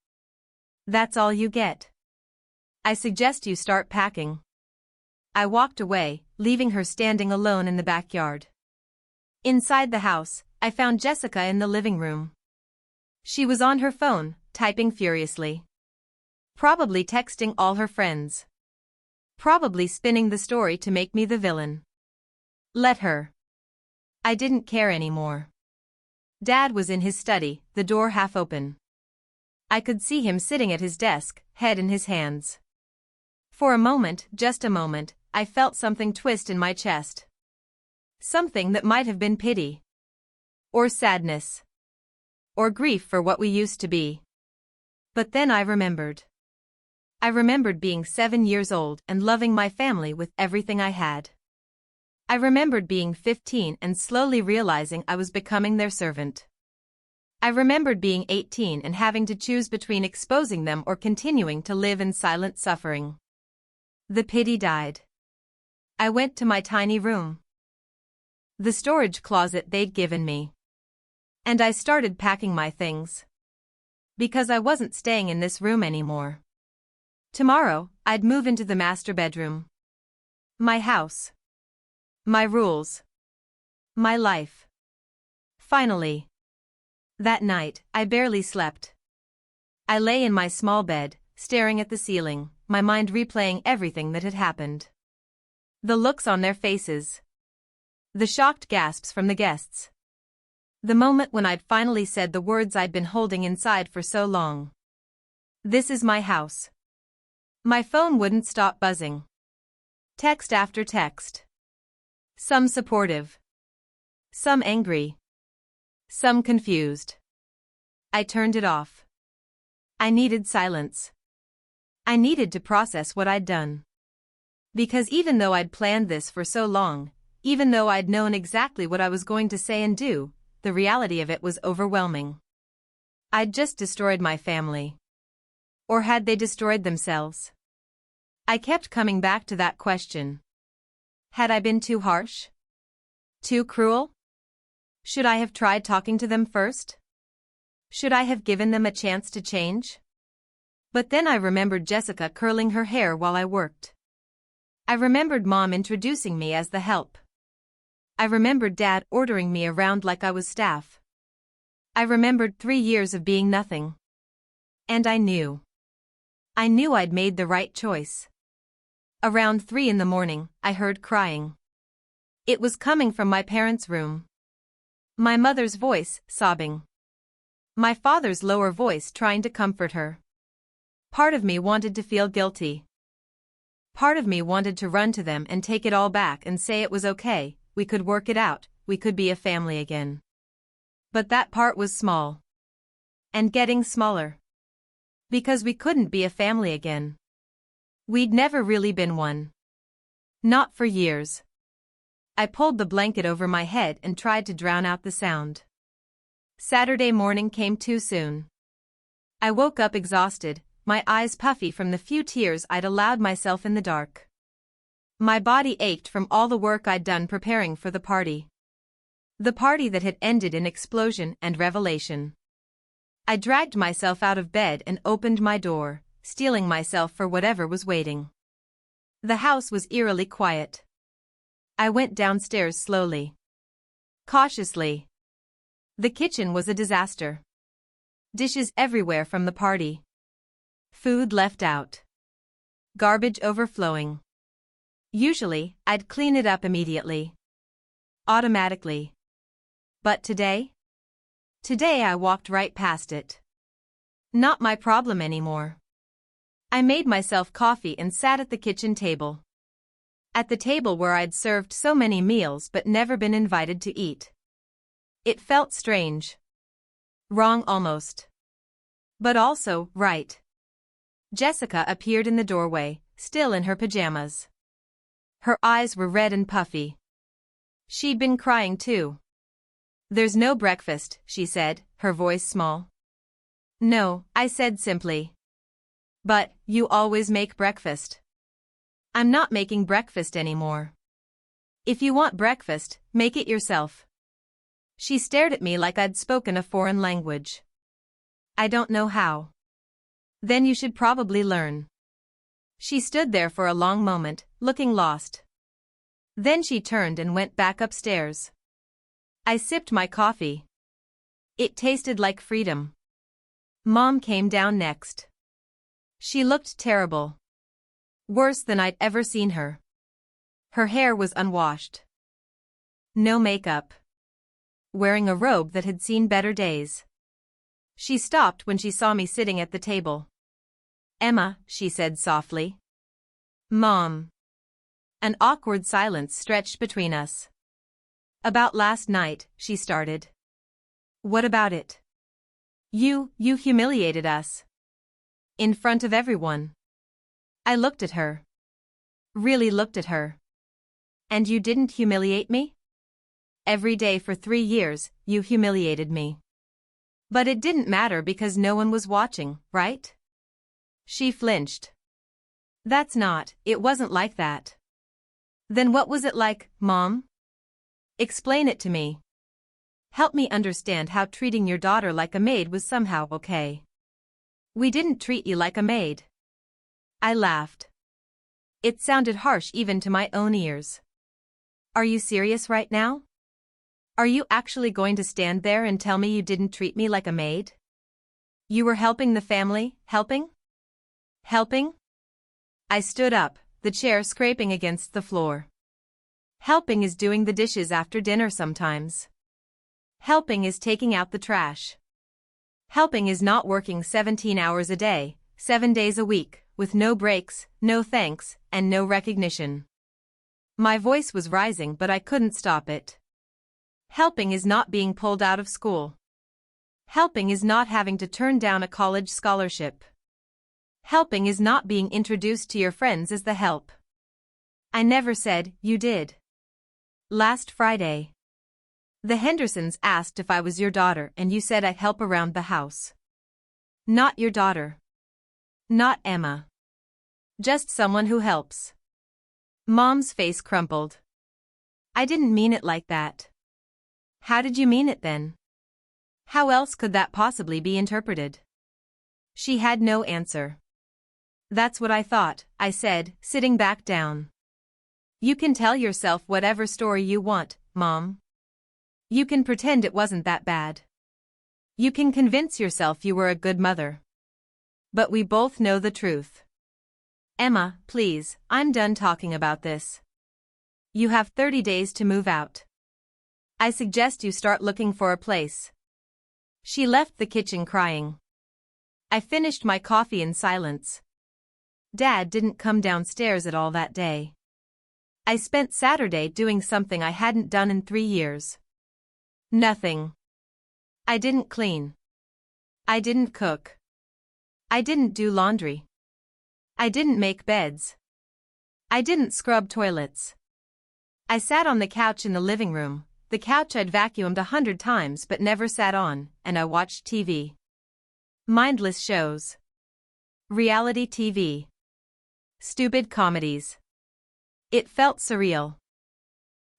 That's all you get. I suggest you start packing. I walked away, leaving her standing alone in the backyard. Inside the house, I found Jessica in the living room. She was on her phone, typing furiously. Probably texting all her friends. Probably spinning the story to make me the villain. Let her. I didn't care anymore. Dad was in his study, the door half open. I could see him sitting at his desk, head in his hands. For a moment, just a moment, I felt something twist in my chest. Something that might have been pity. Or sadness. Or grief for what we used to be. But then I remembered. I remembered being 7 years old and loving my family with everything I had. I remembered being 15 and slowly realizing I was becoming their servant. I remembered being 18 and having to choose between exposing them or continuing to live in silent suffering. The pity died. I went to my tiny room. The storage closet they'd given me. And I started packing my things. Because I wasn't staying in this room anymore. Tomorrow, I'd move into the master bedroom. My house. My rules. My life. Finally. That night, I barely slept. I lay in my small bed, staring at the ceiling, my mind replaying everything that had happened. The looks on their faces. The shocked gasps from the guests. The moment when I'd finally said the words I'd been holding inside for so long. This is my house. My phone wouldn't stop buzzing. Text after text. Some supportive. Some angry. Some confused. I turned it off. I needed silence. I needed to process what I'd done. Because even though I'd planned this for so long, even though I'd known exactly what I was going to say and do, the reality of it was overwhelming. I'd just destroyed my family. Or had they destroyed themselves? I kept coming back to that question. Had I been too harsh? Too cruel? Should I have tried talking to them first? Should I have given them a chance to change? But then I remembered Jessica curling her hair while I worked. I remembered Mom introducing me as the help. I remembered Dad ordering me around like I was staff. I remembered 3 years of being nothing. And I knew. I knew I'd made the right choice. Around 3 in the morning, I heard crying. It was coming from my parents' room. My mother's voice, sobbing. My father's lower voice trying to comfort her. Part of me wanted to feel guilty. Part of me wanted to run to them and take it all back and say it was okay, we could work it out, we could be a family again. But that part was small. And getting smaller. Because we couldn't be a family again. We'd never really been one. Not for years. I pulled the blanket over my head and tried to drown out the sound. Saturday morning came too soon. I woke up exhausted, my eyes puffy from the few tears I'd allowed myself in the dark. My body ached from all the work I'd done preparing for the party. The party that had ended in explosion and revelation. I dragged myself out of bed and opened my door, steeling myself for whatever was waiting. The house was eerily quiet. I went downstairs slowly. Cautiously. The kitchen was a disaster. Dishes everywhere from the party. Food left out. Garbage overflowing. Usually, I'd clean it up immediately. Automatically. But today? Today I walked right past it. Not my problem anymore. I made myself coffee and sat at the kitchen table. At the table where I'd served so many meals but never been invited to eat. It felt strange. Wrong almost. But also, right. Jessica appeared in the doorway, still in her pajamas. Her eyes were red and puffy. She'd been crying too. "There's no breakfast," she said, her voice small. "No," I said simply. "But, you always make breakfast." "I'm not making breakfast anymore." "If you want breakfast, make it yourself." She stared at me like I'd spoken a foreign language. "I don't know how." "Then you should probably learn." She stood there for a long moment, looking lost. Then she turned and went back upstairs. I sipped my coffee. It tasted like freedom. Mom came down next. She looked terrible. Worse than I'd ever seen her. Her hair was unwashed. No makeup. Wearing a robe that had seen better days. She stopped when she saw me sitting at the table. "Emma," she said softly. "Mom." An awkward silence stretched between us. "About last night," she started. "What about it?" You humiliated us." "In front of everyone." I looked at her. Really looked at her. "And you didn't humiliate me?" "Every day for 3 years, you humiliated me." "But it didn't matter because no one was watching, right?" She flinched. It wasn't like that." "Then what was it like, Mom?" "Explain it to me. Help me understand how treating your daughter like a maid was somehow okay." "We didn't treat you like a maid." I laughed. It sounded harsh even to my own ears. "Are you serious right now? Are you actually going to stand there and tell me you didn't treat me like a maid? You were helping the family, helping?" "Helping?" I stood up, the chair scraping against the floor. "Helping is doing the dishes after dinner sometimes. Helping is taking out the trash. Helping is not working 17 hours a day, 7 days a week, with no breaks, no thanks, and no recognition." My voice was rising but I couldn't stop it. Helping is not being pulled out of school. Helping is not having to turn down a college scholarship. Helping is not being introduced to your friends as the help. I never said, you did. Last Friday. The Hendersons asked if I was your daughter and you said I'd help around the house. Not your daughter. Not Emma. Just someone who helps. Mom's face crumpled. I didn't mean it like that. How did you mean it then? How else could that possibly be interpreted? She had no answer. That's what I thought, I said, sitting back down. You can tell yourself whatever story you want, Mom. You can pretend it wasn't that bad. You can convince yourself you were a good mother. But we both know the truth. Emma, please, I'm done talking about this. You have 30 days to move out. I suggest you start looking for a place. She left the kitchen crying. I finished my coffee in silence. Dad didn't come downstairs at all that day. I spent Saturday doing something I hadn't done in 3 years. Nothing. I didn't clean. I didn't cook. I didn't do laundry. I didn't make beds. I didn't scrub toilets. I sat on the couch in the living room, the couch I'd vacuumed 100 times but never sat on, and I watched TV. Mindless shows. Reality TV. Stupid comedies. It felt surreal.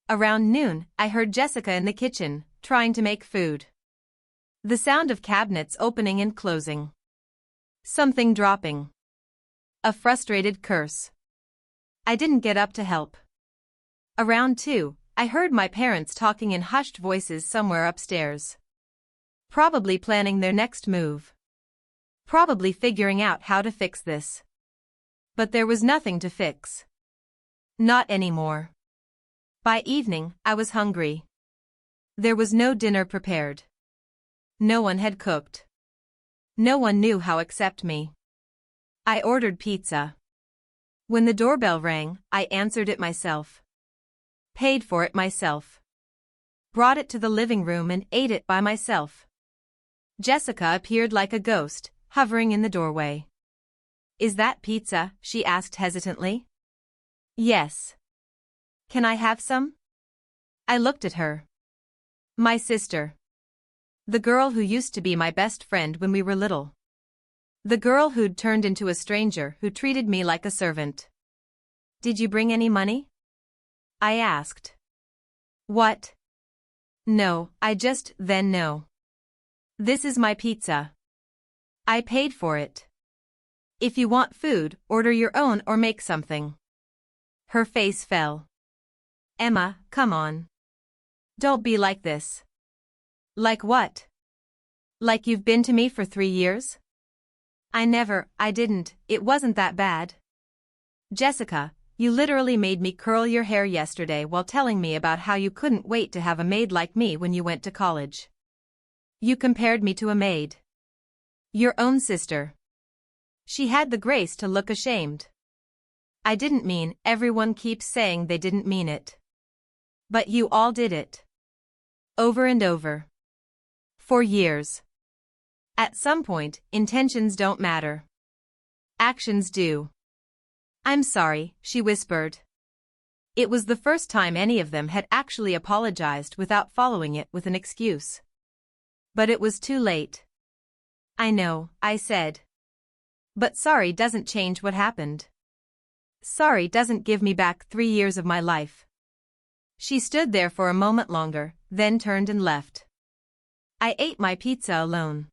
Around noon, I heard Jessica in the kitchen, trying to make food. The sound of cabinets opening and closing. Something dropping. A frustrated curse. I didn't get up to help. Around 2, I heard my parents talking in hushed voices somewhere upstairs. Probably planning their next move. probably figuring out how to fix this. But there was nothing to fix. Not anymore. By evening, I was hungry. There was no dinner prepared. No one had cooked. No one knew how except me. I ordered pizza. When the doorbell rang, I answered it myself. Paid for it myself. Brought it to the living room and ate it by myself. Jessica appeared like a ghost, hovering in the doorway. "Is that pizza?" she asked hesitantly. "Yes." "Can I have some?" I looked at her. My sister. The girl who used to be my best friend when we were little. The girl who'd turned into a stranger who treated me like a servant. "Did you bring any money?" I asked. "What?" "No, no. This is my pizza. I paid for it. If you want food, order your own or make something." Her face fell. "Emma, come on. Don't be like this." "Like what?" "Like you've been to me for 3 years?" I didn't, it wasn't that bad." "Jessica, you literally made me curl your hair yesterday while telling me about how you couldn't wait to have a maid like me when you went to college. You compared me to a maid. Your own sister." She had the grace to look ashamed. "I didn't mean," everyone keeps saying they didn't mean it. But you all did it. Over and over. For years. At some point, intentions don't matter. Actions do. "I'm sorry," she whispered. It was the first time any of them had actually apologized without following it with an excuse. But it was too late. "I know," I said. "But sorry doesn't change what happened. Sorry doesn't give me back 3 years of my life." She stood there for a moment longer, then turned and left. I ate my pizza alone.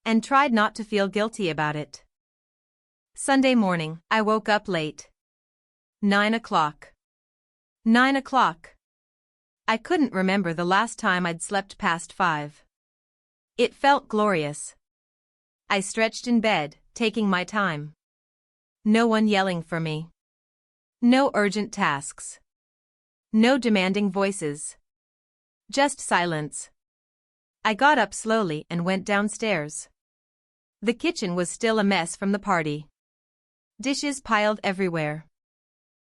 And tried not to feel guilty about it. Sunday morning, I woke up late. 9 o'clock. 9 o'clock. I couldn't remember the last time I'd slept past 5. It felt glorious. I stretched in bed, taking my time. No one yelling for me. No urgent tasks. No demanding voices. Just silence. I got up slowly and went downstairs. The kitchen was still a mess from the party. Dishes piled everywhere.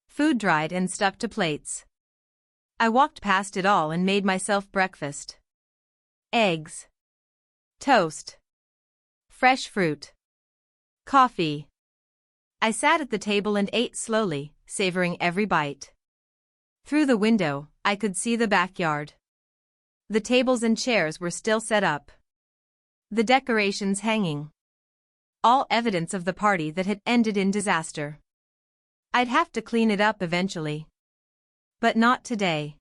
Food dried and stuck to plates. I walked past it all and made myself breakfast. Eggs. Toast. Fresh fruit. Coffee. I sat at the table and ate slowly, savoring every bite. Through the window, I could see the backyard. The tables and chairs were still set up. The decorations hanging. All evidence of the party that had ended in disaster. I'd have to clean it up eventually. But not today.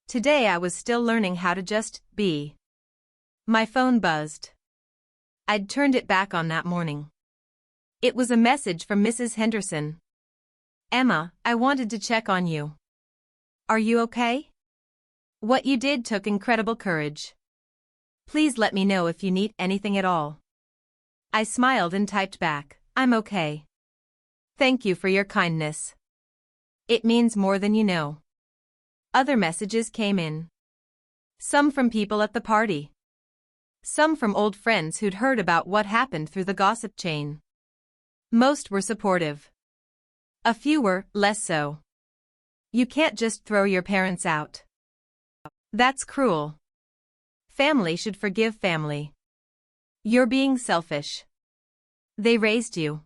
Today I was still learning how to just be. My phone buzzed. I'd turned it back on that morning. It was a message from Mrs. Henderson. "Emma, I wanted to check on you. Are you okay? What you did took incredible courage. Please let me know if you need anything at all." I smiled and typed back, "I'm okay. Thank you for your kindness. It means more than you know." Other messages came in. Some from people at the party. Some from old friends who'd heard about what happened through the gossip chain. Most were supportive. A few were less so. "You can't just throw your parents out. That's cruel. Family should forgive family. You're being selfish. They raised you."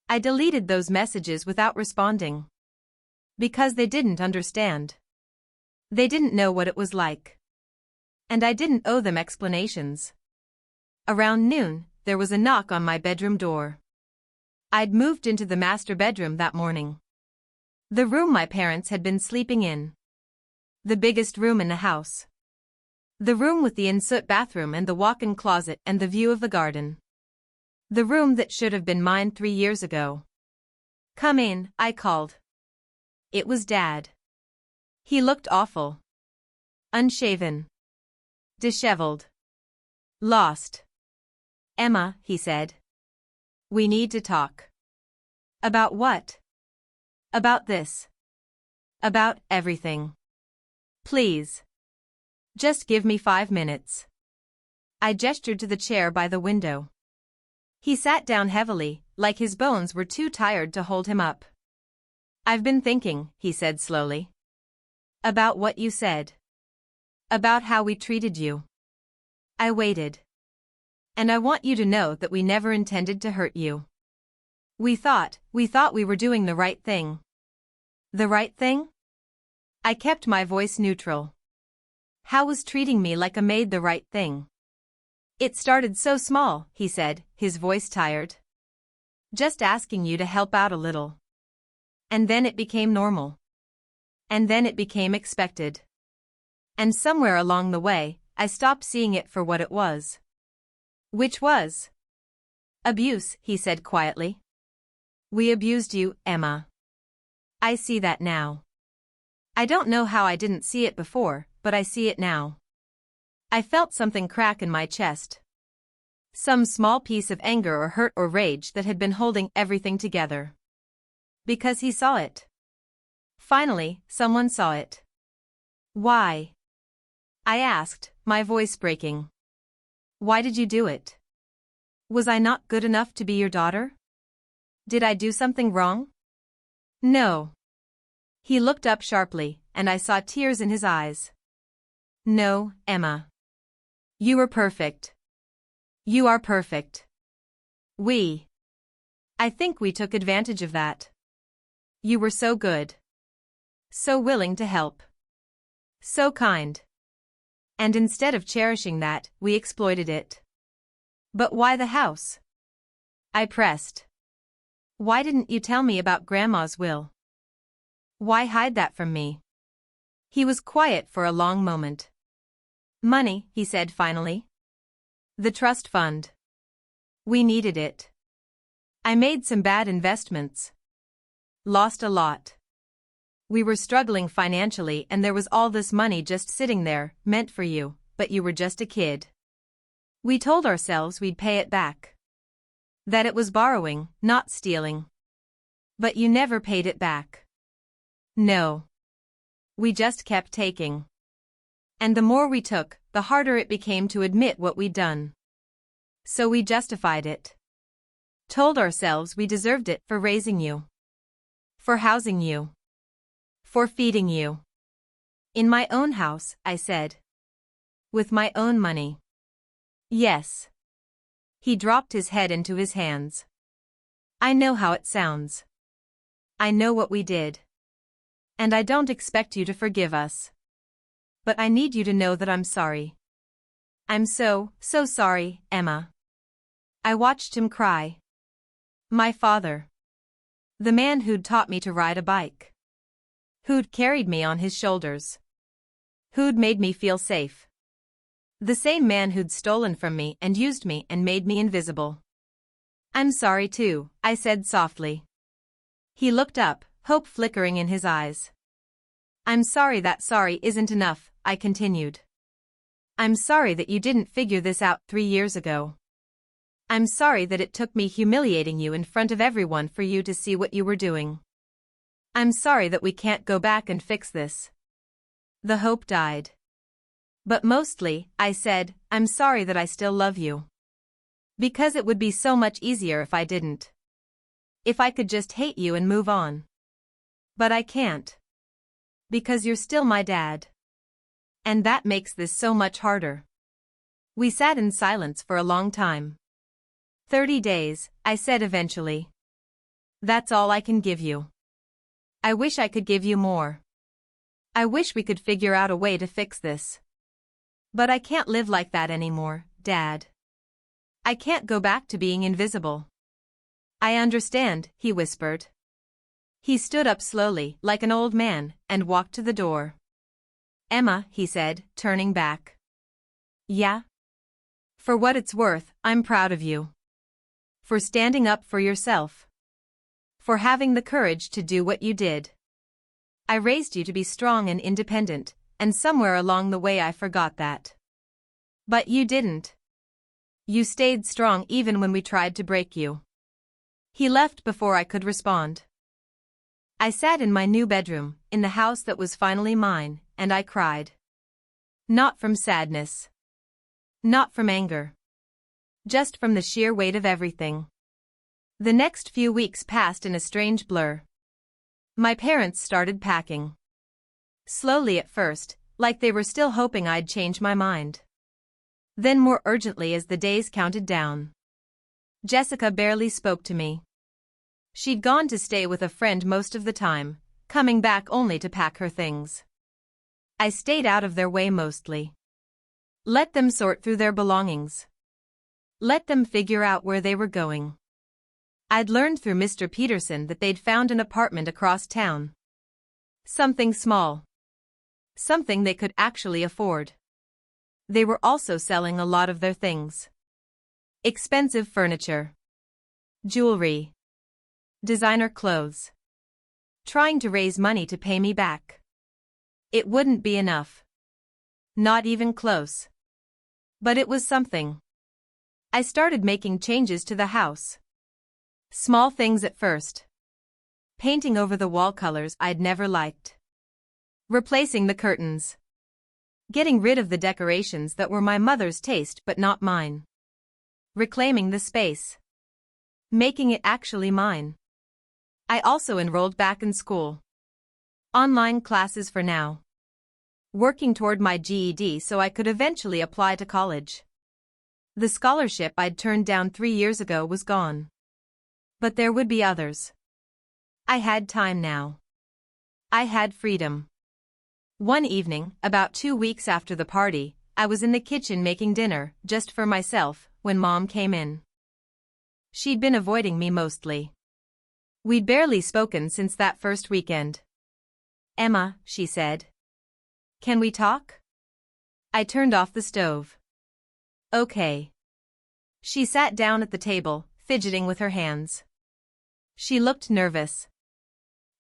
I deleted those messages without responding. Because they didn't understand. They didn't know what it was like. And I didn't owe them explanations. Around noon, there was a knock on my bedroom door. I'd moved into the master bedroom that morning. The room my parents had been sleeping in. The biggest room in the house. The room with the ensuite bathroom and the walk-in closet and the view of the garden. The room that should have been mine 3 years ago. "Come in," I called. It was Dad. He looked awful. Unshaven. Disheveled. Lost. Emma, he said. We need to talk. About what? About this. About everything. Please. Just give me 5 minutes. I gestured to the chair by the window. He sat down heavily, like his bones were too tired to hold him up. I've been thinking, he said slowly. About what you said. About how we treated you. I waited. And I want you to know that we never intended to hurt you. We thought we were doing the right thing. The right thing? I kept my voice neutral. How was treating me like a maid the right thing? It started so small, he said, his voice tired. Just asking you to help out a little. And then it became normal. And then it became expected. And somewhere along the way, I stopped seeing it for what it was. Which was? Abuse, he said quietly. We abused you, Emma. I see that now. I don't know how I didn't see it before, but I see it now. I felt something crack in my chest. Some small piece of anger or hurt or rage that had been holding everything together. Because he saw it. Finally, someone saw it. Why? I asked, my voice breaking. Why did you do it? Was I not good enough to be your daughter? Did I do something wrong? No. He looked up sharply, and I saw tears in his eyes. No, Emma. You were perfect. You are perfect. I think we took advantage of that. You were so good. So willing to help. So kind. And instead of cherishing that, we exploited it. But why the house? I pressed. Why didn't you tell me about Grandma's will? Why hide that from me? He was quiet for a long moment. Money, he said finally. The trust fund. We needed it. I made some bad investments. Lost a lot. We were struggling financially and there was all this money just sitting there, meant for you, but you were just a kid. We told ourselves we'd pay it back. That it was borrowing, not stealing. But you never paid it back. No. We just kept taking. And the more we took, the harder it became to admit what we'd done. So we justified it. Told ourselves we deserved it for raising you. For housing you. For feeding you. In my own house, I said. With my own money. Yes. He dropped his head into his hands. I know how it sounds. I know what we did. And I don't expect you to forgive us. But I need you to know that I'm sorry. I'm so sorry, Emma. I watched him cry. My father. The man who'd taught me to ride a bike. Who'd carried me on his shoulders. Who'd made me feel safe. The same man who'd stolen from me and used me and made me invisible. I'm sorry too, I said softly. He looked up, hope flickering in his eyes. I'm sorry that sorry isn't enough, I continued. I'm sorry that you didn't figure this out 3 years ago. I'm sorry that it took me humiliating you in front of everyone for you to see what you were doing. I'm sorry that we can't go back and fix this. The hope died. But mostly, I said, I'm sorry that I still love you. Because it would be so much easier if I didn't. If I could just hate you and move on. But I can't. Because you're still my dad. And that makes this so much harder. We sat in silence for a long time. 30 days, I said eventually. That's all I can give you. I wish I could give you more. I wish we could figure out a way to fix this. But I can't live like that anymore, Dad. I can't go back to being invisible. I understand, he whispered. He stood up slowly, like an old man, and walked to the door. Emma, he said, turning back. Yeah? For what it's worth, I'm proud of you. For standing up for yourself. For having the courage to do what you did. I raised you to be strong and independent, and somewhere along the way I forgot that. But you didn't. You stayed strong even when we tried to break you. He left before I could respond. I sat in my new bedroom, in the house that was finally mine, and I cried. Not from sadness. Not from anger. Just from the sheer weight of everything. The next few weeks passed in a strange blur. My parents started packing. Slowly at first, like they were still hoping I'd change my mind. Then more urgently as the days counted down. Jessica barely spoke to me. She'd gone to stay with a friend most of the time, coming back only to pack her things. I stayed out of their way mostly. Let them sort through their belongings. Let them figure out where they were going. I'd learned through Mr. Peterson that they'd found an apartment across town. Something small. Something they could actually afford. They were also selling a lot of their things. Expensive furniture. Jewelry. Designer clothes. Trying to raise money to pay me back. It wouldn't be enough. Not even close. But it was something. I started making changes to the house. Small things at first. Painting over the wall colors I'd never liked. Replacing the curtains. Getting rid of the decorations that were my mother's taste but not mine. Reclaiming the space. Making it actually mine. I also enrolled back in school. Online classes for now. Working toward my GED so I could eventually apply to college. The scholarship I'd turned down 3 years ago was gone. But there would be others. I had time now. I had freedom. One evening, about 2 weeks after the party, I was in the kitchen making dinner, just for myself, when Mom came in. She'd been avoiding me mostly. We'd barely spoken since that first weekend. "Emma," she said. "Can we talk?" I turned off the stove. "Okay." She sat down at the table, fidgeting with her hands. She looked nervous.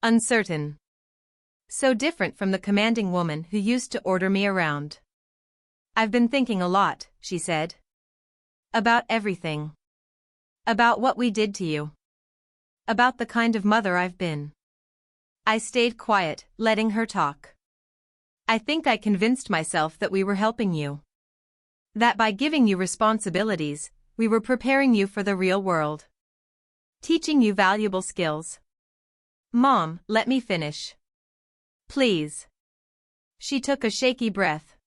Uncertain. So different from the commanding woman who used to order me around. "I've been thinking a lot," she said. "About everything. About what we did to you. About the kind of mother I've been." I stayed quiet, letting her talk. "I think I convinced myself that we were helping you. That by giving you responsibilities, we were preparing you for the real world. Teaching you valuable skills." "Mom, let me finish. Please." She took a shaky breath.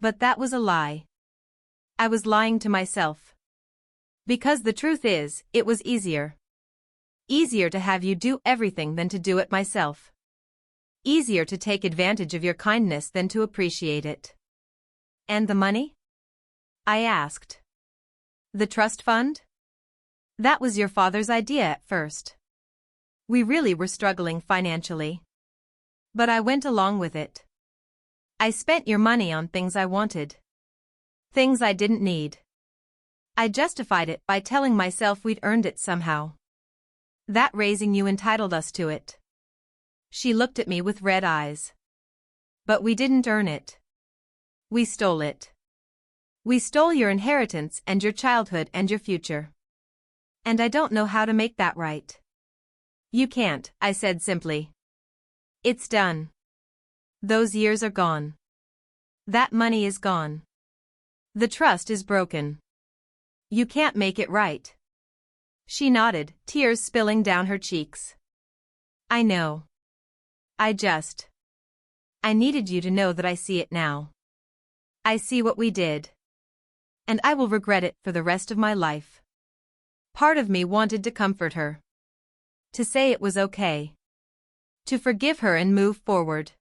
But that was a lie. I was lying to myself. Because the truth is, it was easier. Easier to have you do everything than to do it myself. Easier to take advantage of your kindness than to appreciate it. "And the money?" I asked. "The trust fund? That was your father's idea at first. We really were struggling financially. But I went along with it. I spent your money on things I wanted. Things I didn't need. I justified it by telling myself we'd earned it somehow. That raising you entitled us to it." She looked at me with red eyes. "But we didn't earn it. We stole it. We stole your inheritance and your childhood and your future. And I don't know how to make that right." "You can't," I said simply. "It's done. Those years are gone. That money is gone. The trust is broken. You can't make it right." She nodded, tears spilling down her cheeks. "I know. I needed you to know that I see it now. I see what we did. And I will regret it for the rest of my life." Part of me wanted to comfort her. To say it was okay. To forgive her and move forward.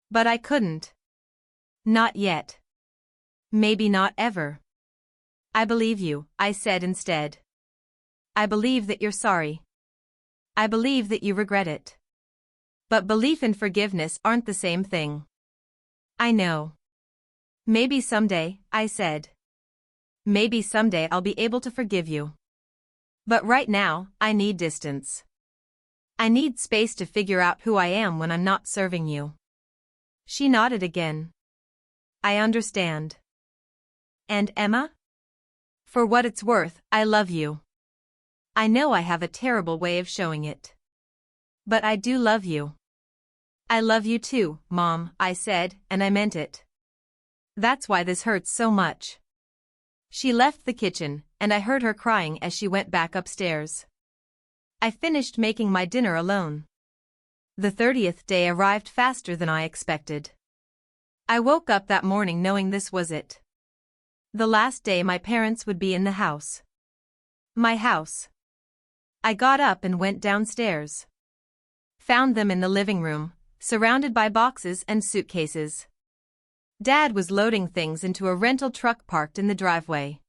But I couldn't. Not yet. Maybe not ever. "I believe you," I said instead. "I believe that you're sorry. I believe that you regret it. But belief and forgiveness aren't the same thing." "I know. Maybe someday," I said. "Maybe someday I'll be able to forgive you. But right now, I need distance. I need space to figure out who I am when I'm not serving you." She nodded again. "I understand." "And Emma?" For what it's worth, I love you. I know I have a terrible way of showing it. But I do love you. I love you too, Mom, I said, and I meant it. That's why this hurts so much. She left the kitchen, and I heard her crying as she went back upstairs. I finished making my dinner alone. The 30th day arrived faster than I expected. I woke up that morning knowing this was it. The last day my parents would be in the house. My house. I got up and went downstairs. Found them in the living room, surrounded by boxes and suitcases. Dad was loading things into a rental truck parked in the driveway.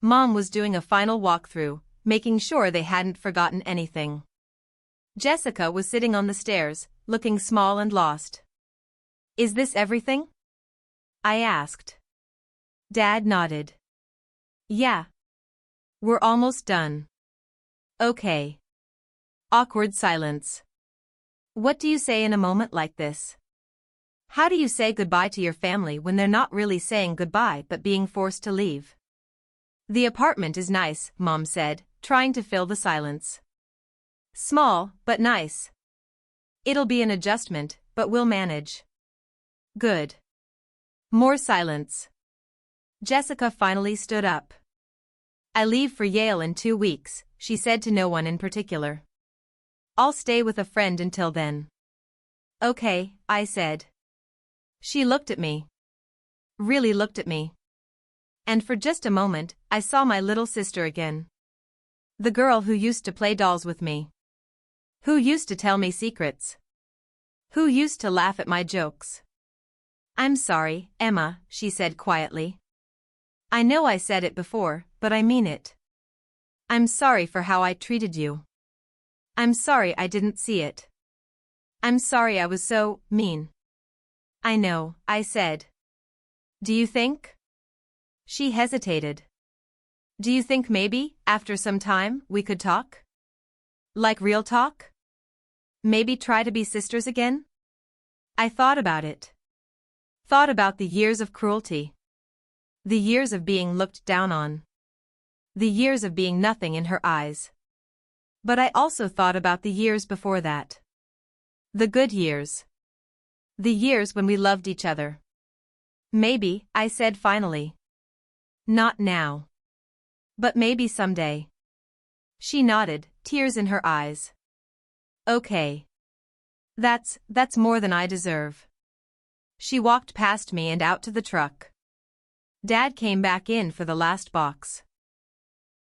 Mom was doing a final walkthrough, making sure they hadn't forgotten anything. Jessica was sitting on the stairs, looking small and lost. Is this everything? I asked. Dad nodded. Yeah. We're almost done. Okay. Awkward silence. What do you say in a moment like this? How do you say goodbye to your family when they're not really saying goodbye but being forced to leave? The apartment is nice, Mom said, trying to fill the silence. Small, but nice. It'll be an adjustment, but we'll manage. Good. More silence. Jessica finally stood up. I leave for Yale in 2 weeks, she said to no one in particular. I'll stay with a friend until then. Okay, I said. She looked at me. Really looked at me. And for just a moment, I saw my little sister again. The girl who used to play dolls with me. Who used to tell me secrets. Who used to laugh at my jokes. I'm sorry, Emma, she said quietly. I know I said it before, but I mean it. I'm sorry for how I treated you. I'm sorry I didn't see it. I'm sorry I was so mean. I know, I said. Do you think? She hesitated. Do you think maybe, after some time, we could talk? Like real talk? Maybe try to be sisters again? I thought about it. Thought about the years of cruelty. The years of being looked down on. The years of being nothing in her eyes. But I also thought about the years before that. The good years. The years when we loved each other. Maybe, I said finally. Not now. But maybe someday. She nodded, tears in her eyes. Okay. That's more than I deserve. She walked past me and out to the truck. Dad came back in for the last box.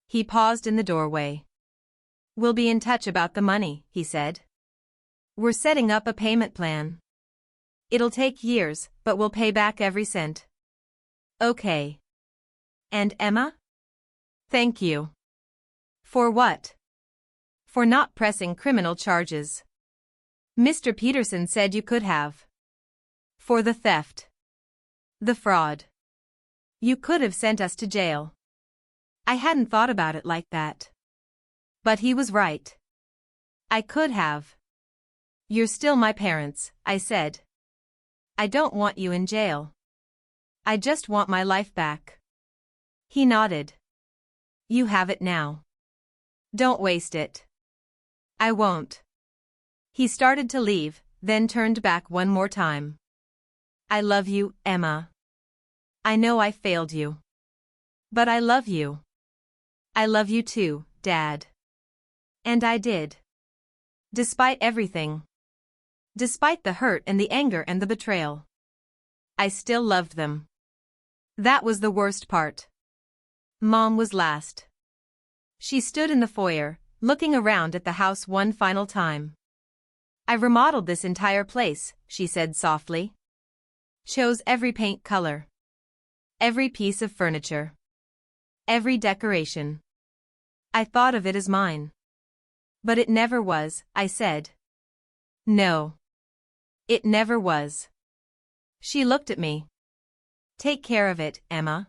He paused in the doorway. We'll be in touch about the money, he said. We're setting up a payment plan. It'll take years, but we'll pay back every cent. Okay. And Emma? Thank you. For what? For not pressing criminal charges. Mr. Peterson said you could have. For the theft. The fraud. You could have sent us to jail. I hadn't thought about it like that. But he was right. I could have. You're still my parents, I said. I don't want you in jail. I just want my life back. He nodded. You have it now. Don't waste it. I won't. He started to leave, then turned back one more time. I love you, Emma. I know I failed you. But I love you. I love you too, Dad. And I did. Despite everything. Despite the hurt and the anger and the betrayal. I still loved them. That was the worst part. Mom was last. She stood in the foyer, looking around at the house one final time. I remodeled this entire place, she said softly. Chose every paint color. Every piece of furniture. Every decoration. I thought of it as mine. But it never was, I said. No. It never was. She looked at me. Take care of it, Emma.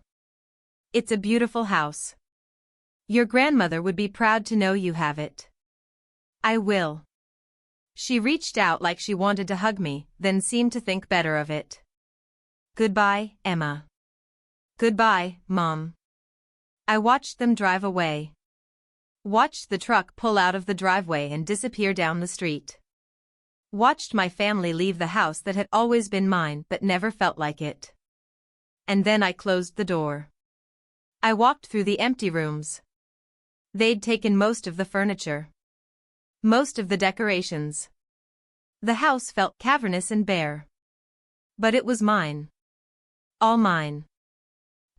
It's a beautiful house. Your grandmother would be proud to know you have it. I will. She reached out like she wanted to hug me, then seemed to think better of it. Goodbye, Emma. Goodbye, Mom. I watched them drive away. Watched the truck pull out of the driveway and disappear down the street. Watched my family leave the house that had always been mine but never felt like it. And then I closed the door. I walked through the empty rooms. They'd taken most of the furniture. Most of the decorations. The house felt cavernous and bare. But it was mine. All mine.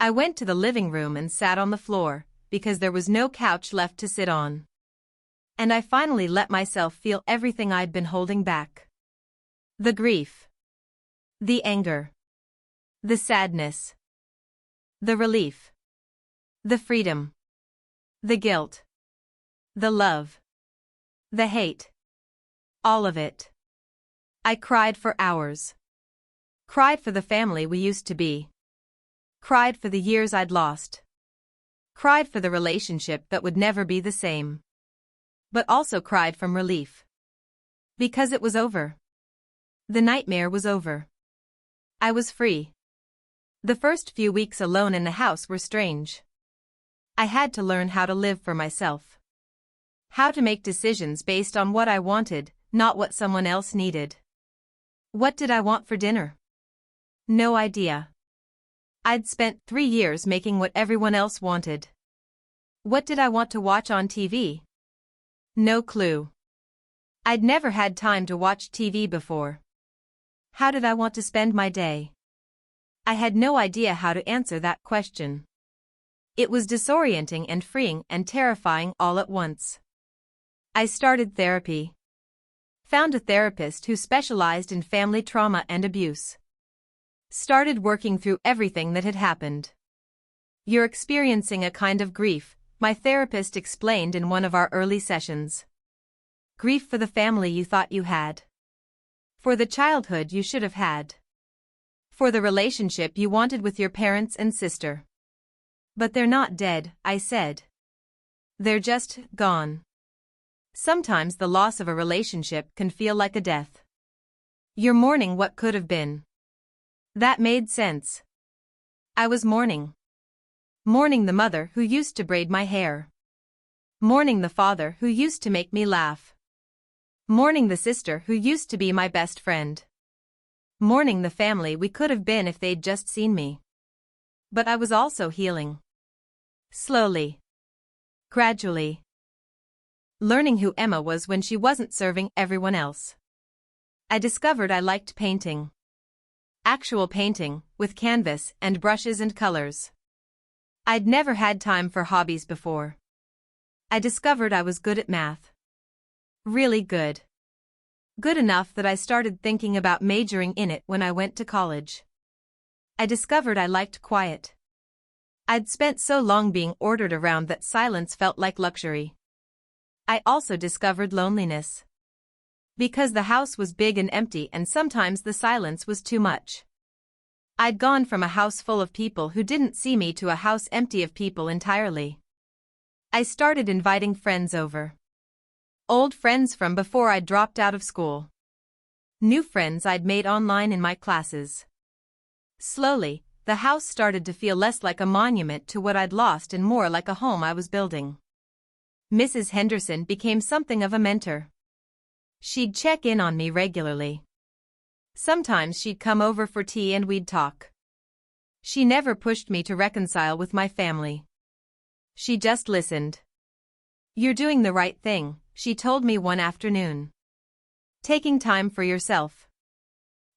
I went to the living room and sat on the floor, because there was no couch left to sit on. And I finally let myself feel everything I'd been holding back. The grief. The anger. The sadness. The relief. The freedom. The guilt. The love. The hate. All of it. I cried for hours. Cried for the family we used to be. Cried for the years I'd lost. Cried for the relationship that would never be the same. But also cried from relief. Because it was over. The nightmare was over. I was free. The first few weeks alone in the house were strange. I had to learn how to live for myself. How to make decisions based on what I wanted, not what someone else needed. What did I want for dinner? No idea. I'd spent 3 years making what everyone else wanted. What did I want to watch on TV? No clue. I'd never had time to watch TV before. How did I want to spend my day? I had no idea how to answer that question. It was disorienting and freeing and terrifying all at once. I started therapy. Found a therapist who specialized in family trauma and abuse. Started working through everything that had happened. You're experiencing a kind of grief, my therapist explained in one of our early sessions. Grief for the family you thought you had. For the childhood you should have had. For the relationship you wanted with your parents and sister. But they're not dead, I said. They're just gone. Sometimes the loss of a relationship can feel like a death. You're mourning what could have been. That made sense. I was mourning. Mourning the mother who used to braid my hair. Mourning the father who used to make me laugh. Mourning the sister who used to be my best friend. Mourning the family we could have been if they'd just seen me. But I was also healing. Slowly. Gradually. Learning who Emma was when she wasn't serving everyone else. I discovered I liked painting. Actual painting, with canvas and brushes and colors. I'd never had time for hobbies before. I discovered I was good at math. Really good. Good enough that I started thinking about majoring in it when I went to college. I discovered I liked quiet. I'd spent so long being ordered around that silence felt like luxury. I also discovered loneliness. Because the house was big and empty and sometimes the silence was too much. I'd gone from a house full of people who didn't see me to a house empty of people entirely. I started inviting friends over. Old friends from before I dropped out of school. New friends I'd made online in my classes. Slowly, the house started to feel less like a monument to what I'd lost and more like a home I was building. Mrs. Henderson became something of a mentor. She'd check in on me regularly. Sometimes she'd come over for tea and we'd talk. She never pushed me to reconcile with my family. She just listened. "You're doing the right thing," she told me one afternoon. "Taking time for yourself.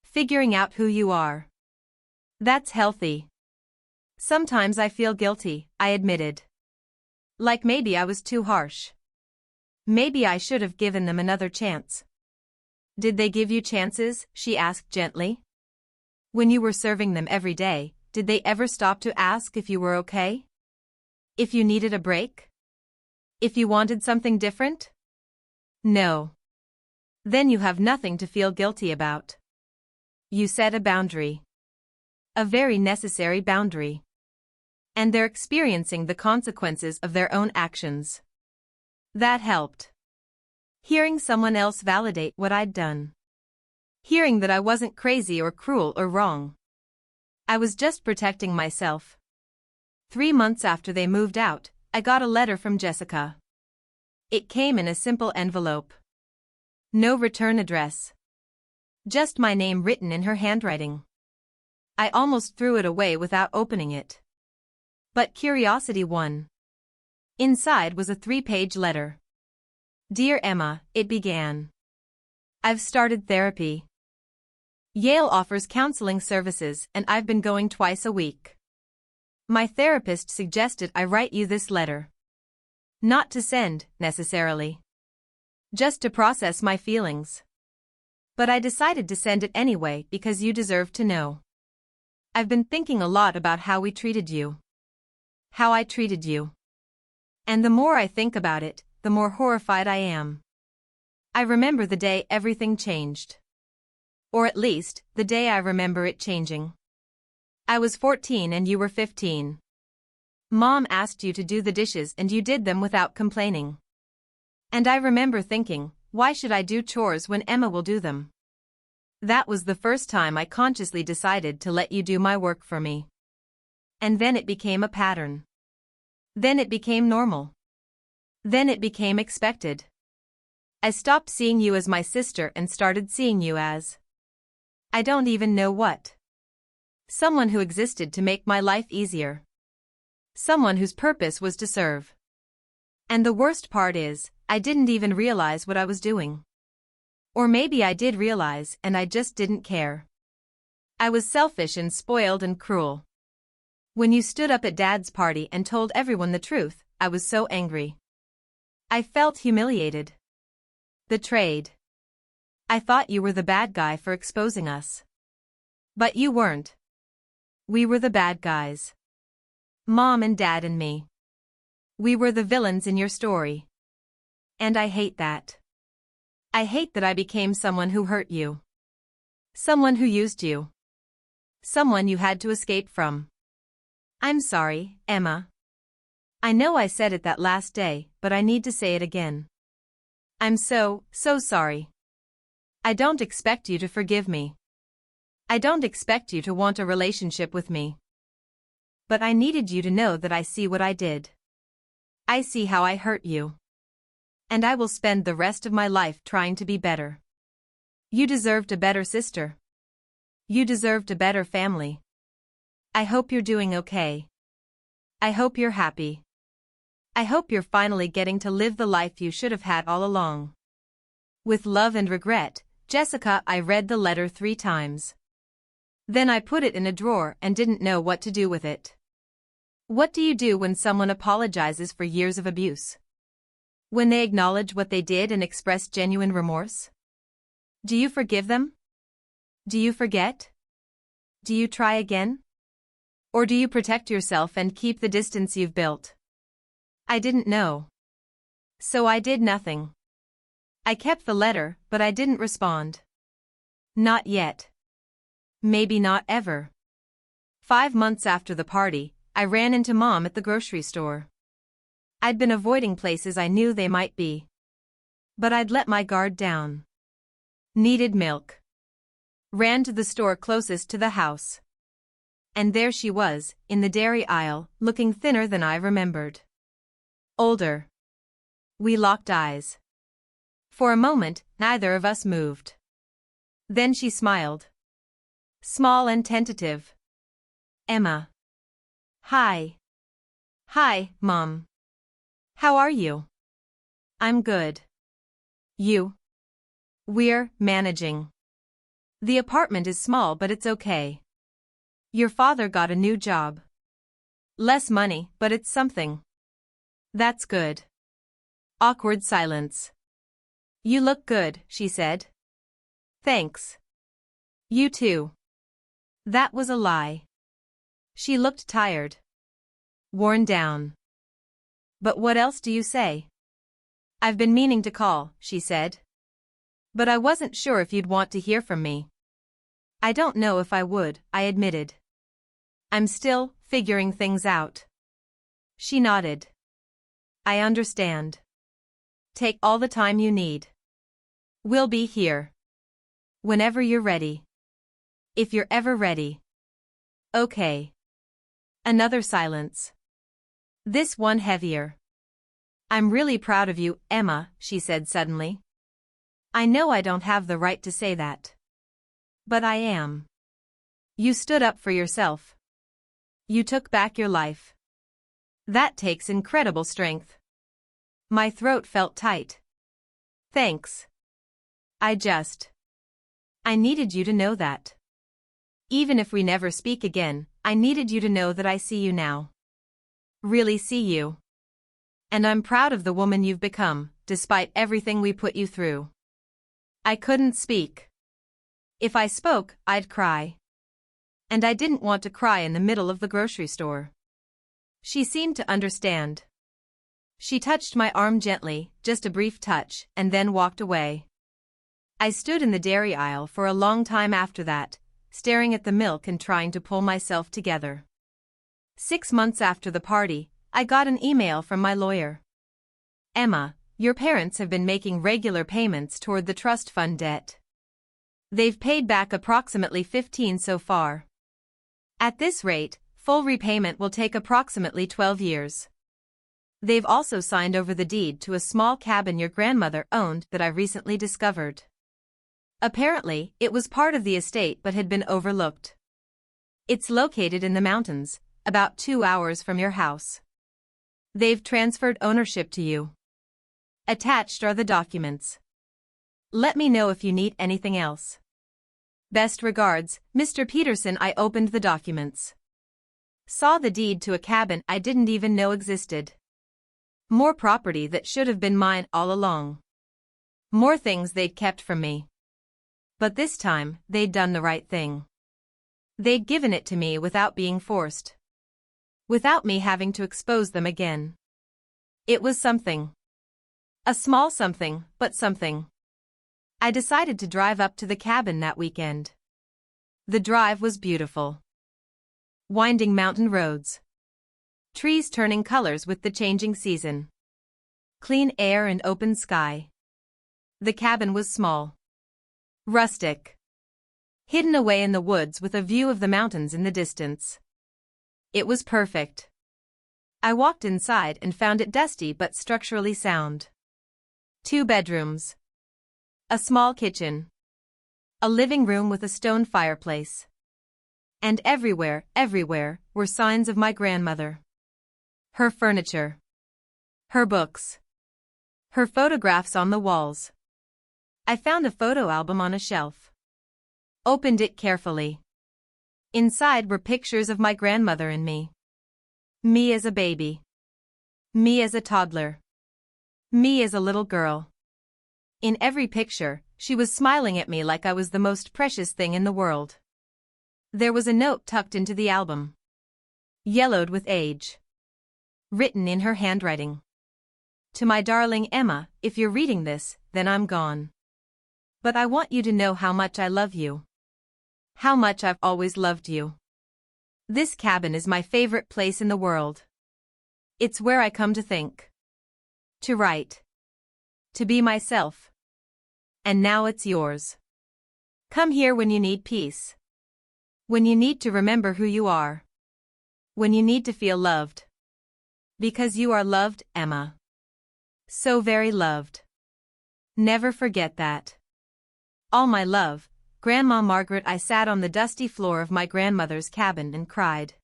Figuring out who you are. That's healthy." "Sometimes I feel guilty," I admitted. Like maybe I was too harsh. Maybe I should have given them another chance. "Did they give you chances?" she asked gently. "When you were serving them every day, did they ever stop to ask if you were okay? If you needed a break? If you wanted something different?" "No." "Then you have nothing to feel guilty about. You set a boundary. A very necessary boundary. And they're experiencing the consequences of their own actions." That helped. Hearing someone else validate what I'd done. Hearing that I wasn't crazy or cruel or wrong. I was just protecting myself. 3 months after they moved out, I got a letter from Jessica. It came in a simple envelope. No return address. Just my name written in her handwriting. I almost threw it away without opening it. But curiosity won. Inside was a 3-page letter. Dear Emma, it began. I've started therapy. Yale offers counseling services and I've been going twice a week. My therapist suggested I write you this letter. Not to send, necessarily. Just to process my feelings. But I decided to send it anyway because you deserve to know. I've been thinking a lot about how we treated you. How I treated you. And the more I think about it, the more horrified I am. I remember the day everything changed. Or at least, the day I remember it changing. I was 14 and you were 15. Mom asked you to do the dishes and you did them without complaining. And I remember thinking, why should I do chores when Emma will do them? That was the first time I consciously decided to let you do my work for me. And then it became a pattern. Then it became normal. Then it became expected. I stopped seeing you as my sister and started seeing you as... I don't even know what. Someone who existed to make my life easier. Someone whose purpose was to serve. And the worst part is, I didn't even realize what I was doing. Or maybe I did realize and I just didn't care. I was selfish and spoiled and cruel. When you stood up at Dad's party and told everyone the truth, I was so angry. I felt humiliated. Betrayed. I thought you were the bad guy for exposing us. But you weren't. We were the bad guys. Mom and Dad and me. We were the villains in your story. And I hate that. I hate that I became someone who hurt you. Someone who used you. Someone you had to escape from. I'm sorry, Emma. I know I said it that last day, but I need to say it again. I'm so sorry. I don't expect you to forgive me. I don't expect you to want a relationship with me. But I needed you to know that I see what I did. I see how I hurt you. And I will spend the rest of my life trying to be better. You deserved a better sister. You deserved a better family. I hope you're doing okay. I hope you're happy. I hope you're finally getting to live the life you should have had all along. With love and regret, Jessica. I read the letter 3 times. Then I put it in a drawer and didn't know what to do with it. What do you do when someone apologizes for years of abuse? When they acknowledge what they did and express genuine remorse? Do you forgive them? Do you forget? Do you try again? Or do you protect yourself and keep the distance you've built? I didn't know. So I did nothing. I kept the letter, but I didn't respond. Not yet. Maybe not ever. 5 months after the party, I ran into Mom at the grocery store. I'd been avoiding places I knew they might be. But I'd let my guard down. Needed milk. Ran to the store closest to the house. And there she was, in the dairy aisle, looking thinner than I remembered. Older. We locked eyes. For a moment, neither of us moved. Then she smiled. Small and tentative. Emma. Hi. Hi, Mom. How are you? I'm good. You? We're managing. The apartment is small but it's okay. Your father got a new job. Less money, but it's something. That's good. Awkward silence. You look good, she said. Thanks. You too. That was a lie. She looked tired. Worn down. But what else do you say? I've been meaning to call, she said. But I wasn't sure if you'd want to hear from me. I don't know if I would, I admitted. I'm still figuring things out. She nodded. I understand. Take all the time you need. We'll be here. Whenever you're ready. If you're ever ready. Okay. Another silence. This one heavier. I'm really proud of you, Emma, she said suddenly. I know I don't have the right to say that. But I am. You stood up for yourself. You took back your life. That takes incredible strength. My throat felt tight. Thanks. I needed you to know that. Even if we never speak again, I needed you to know that I see you now. Really see you. And I'm proud of the woman you've become, despite everything we put you through. I couldn't speak. If I spoke, I'd cry. And I didn't want to cry in the middle of the grocery store. She seemed to understand. She touched my arm gently, just a brief touch, and then walked away. I stood in the dairy aisle for a long time after that, staring at the milk and trying to pull myself together. 6 months after the party, I got an email from my lawyer. Emma, your parents have been making regular payments toward the trust fund debt. They've paid back approximately 15 so far. At this rate, full repayment will take approximately 12 years. They've also signed over the deed to a small cabin your grandmother owned that I recently discovered. Apparently, it was part of the estate but had been overlooked. It's located in the mountains, about 2 hours from your house. They've transferred ownership to you. Attached are the documents. Let me know if you need anything else. Best regards, Mr. Peterson. I opened the documents. Saw the deed to a cabin I didn't even know existed. More property that should have been mine all along. More things they'd kept from me. But this time, they'd done the right thing. They'd given it to me without being forced. Without me having to expose them again. It was something. A small something, but something. I decided to drive up to the cabin that weekend. The drive was beautiful. Winding mountain roads. Trees turning colors with the changing season. Clean air and open sky. The cabin was small. Rustic. Hidden away in the woods with a view of the mountains in the distance. It was perfect. I walked inside and found it dusty but structurally sound. 2 bedrooms. A small kitchen. A living room with a stone fireplace. And everywhere, were signs of my grandmother. Her furniture. Her books. Her photographs on the walls. I found a photo album on a shelf. Opened it carefully. Inside were pictures of my grandmother and me. Me as a baby. Me as a toddler. Me as a little girl. In every picture, she was smiling at me like I was the most precious thing in the world. There was a note tucked into the album. Yellowed with age. Written in her handwriting. To my darling Emma, if you're reading this, then I'm gone. But I want you to know how much I love you. How much I've always loved you. This cabin is my favorite place in the world. It's where I come to think. To write. To be myself. And now it's yours. Come here when you need peace. When you need to remember who you are. When you need to feel loved. Because you are loved, Emma. So very loved. Never forget that. All my love, Grandma Margaret. I sat on the dusty floor of my grandmother's cabin and cried.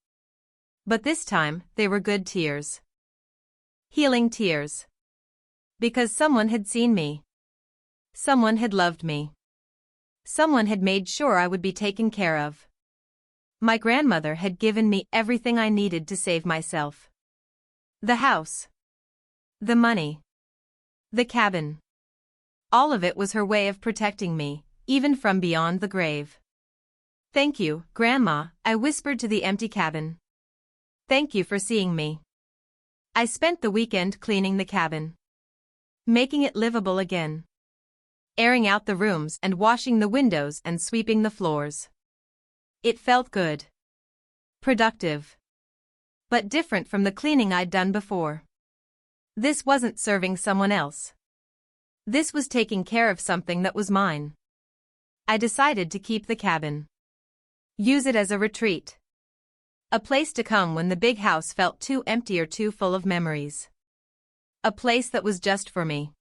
But this time, they were good tears. Healing tears. Because someone had seen me. Someone had loved me. Someone had made sure I would be taken care of. My grandmother had given me everything I needed to save myself. The house. The money. The cabin. All of it was her way of protecting me, even from beyond the grave. Thank you, Grandma, I whispered to the empty cabin. Thank you for seeing me. I spent the weekend cleaning the cabin. Making it livable again. Airing out the rooms and washing the windows and sweeping the floors. It felt good. Productive. But different from the cleaning I'd done before. This wasn't serving someone else. This was taking care of something that was mine. I decided to keep the cabin. Use it as a retreat. A place to come when the big house felt too empty or too full of memories. A place that was just for me.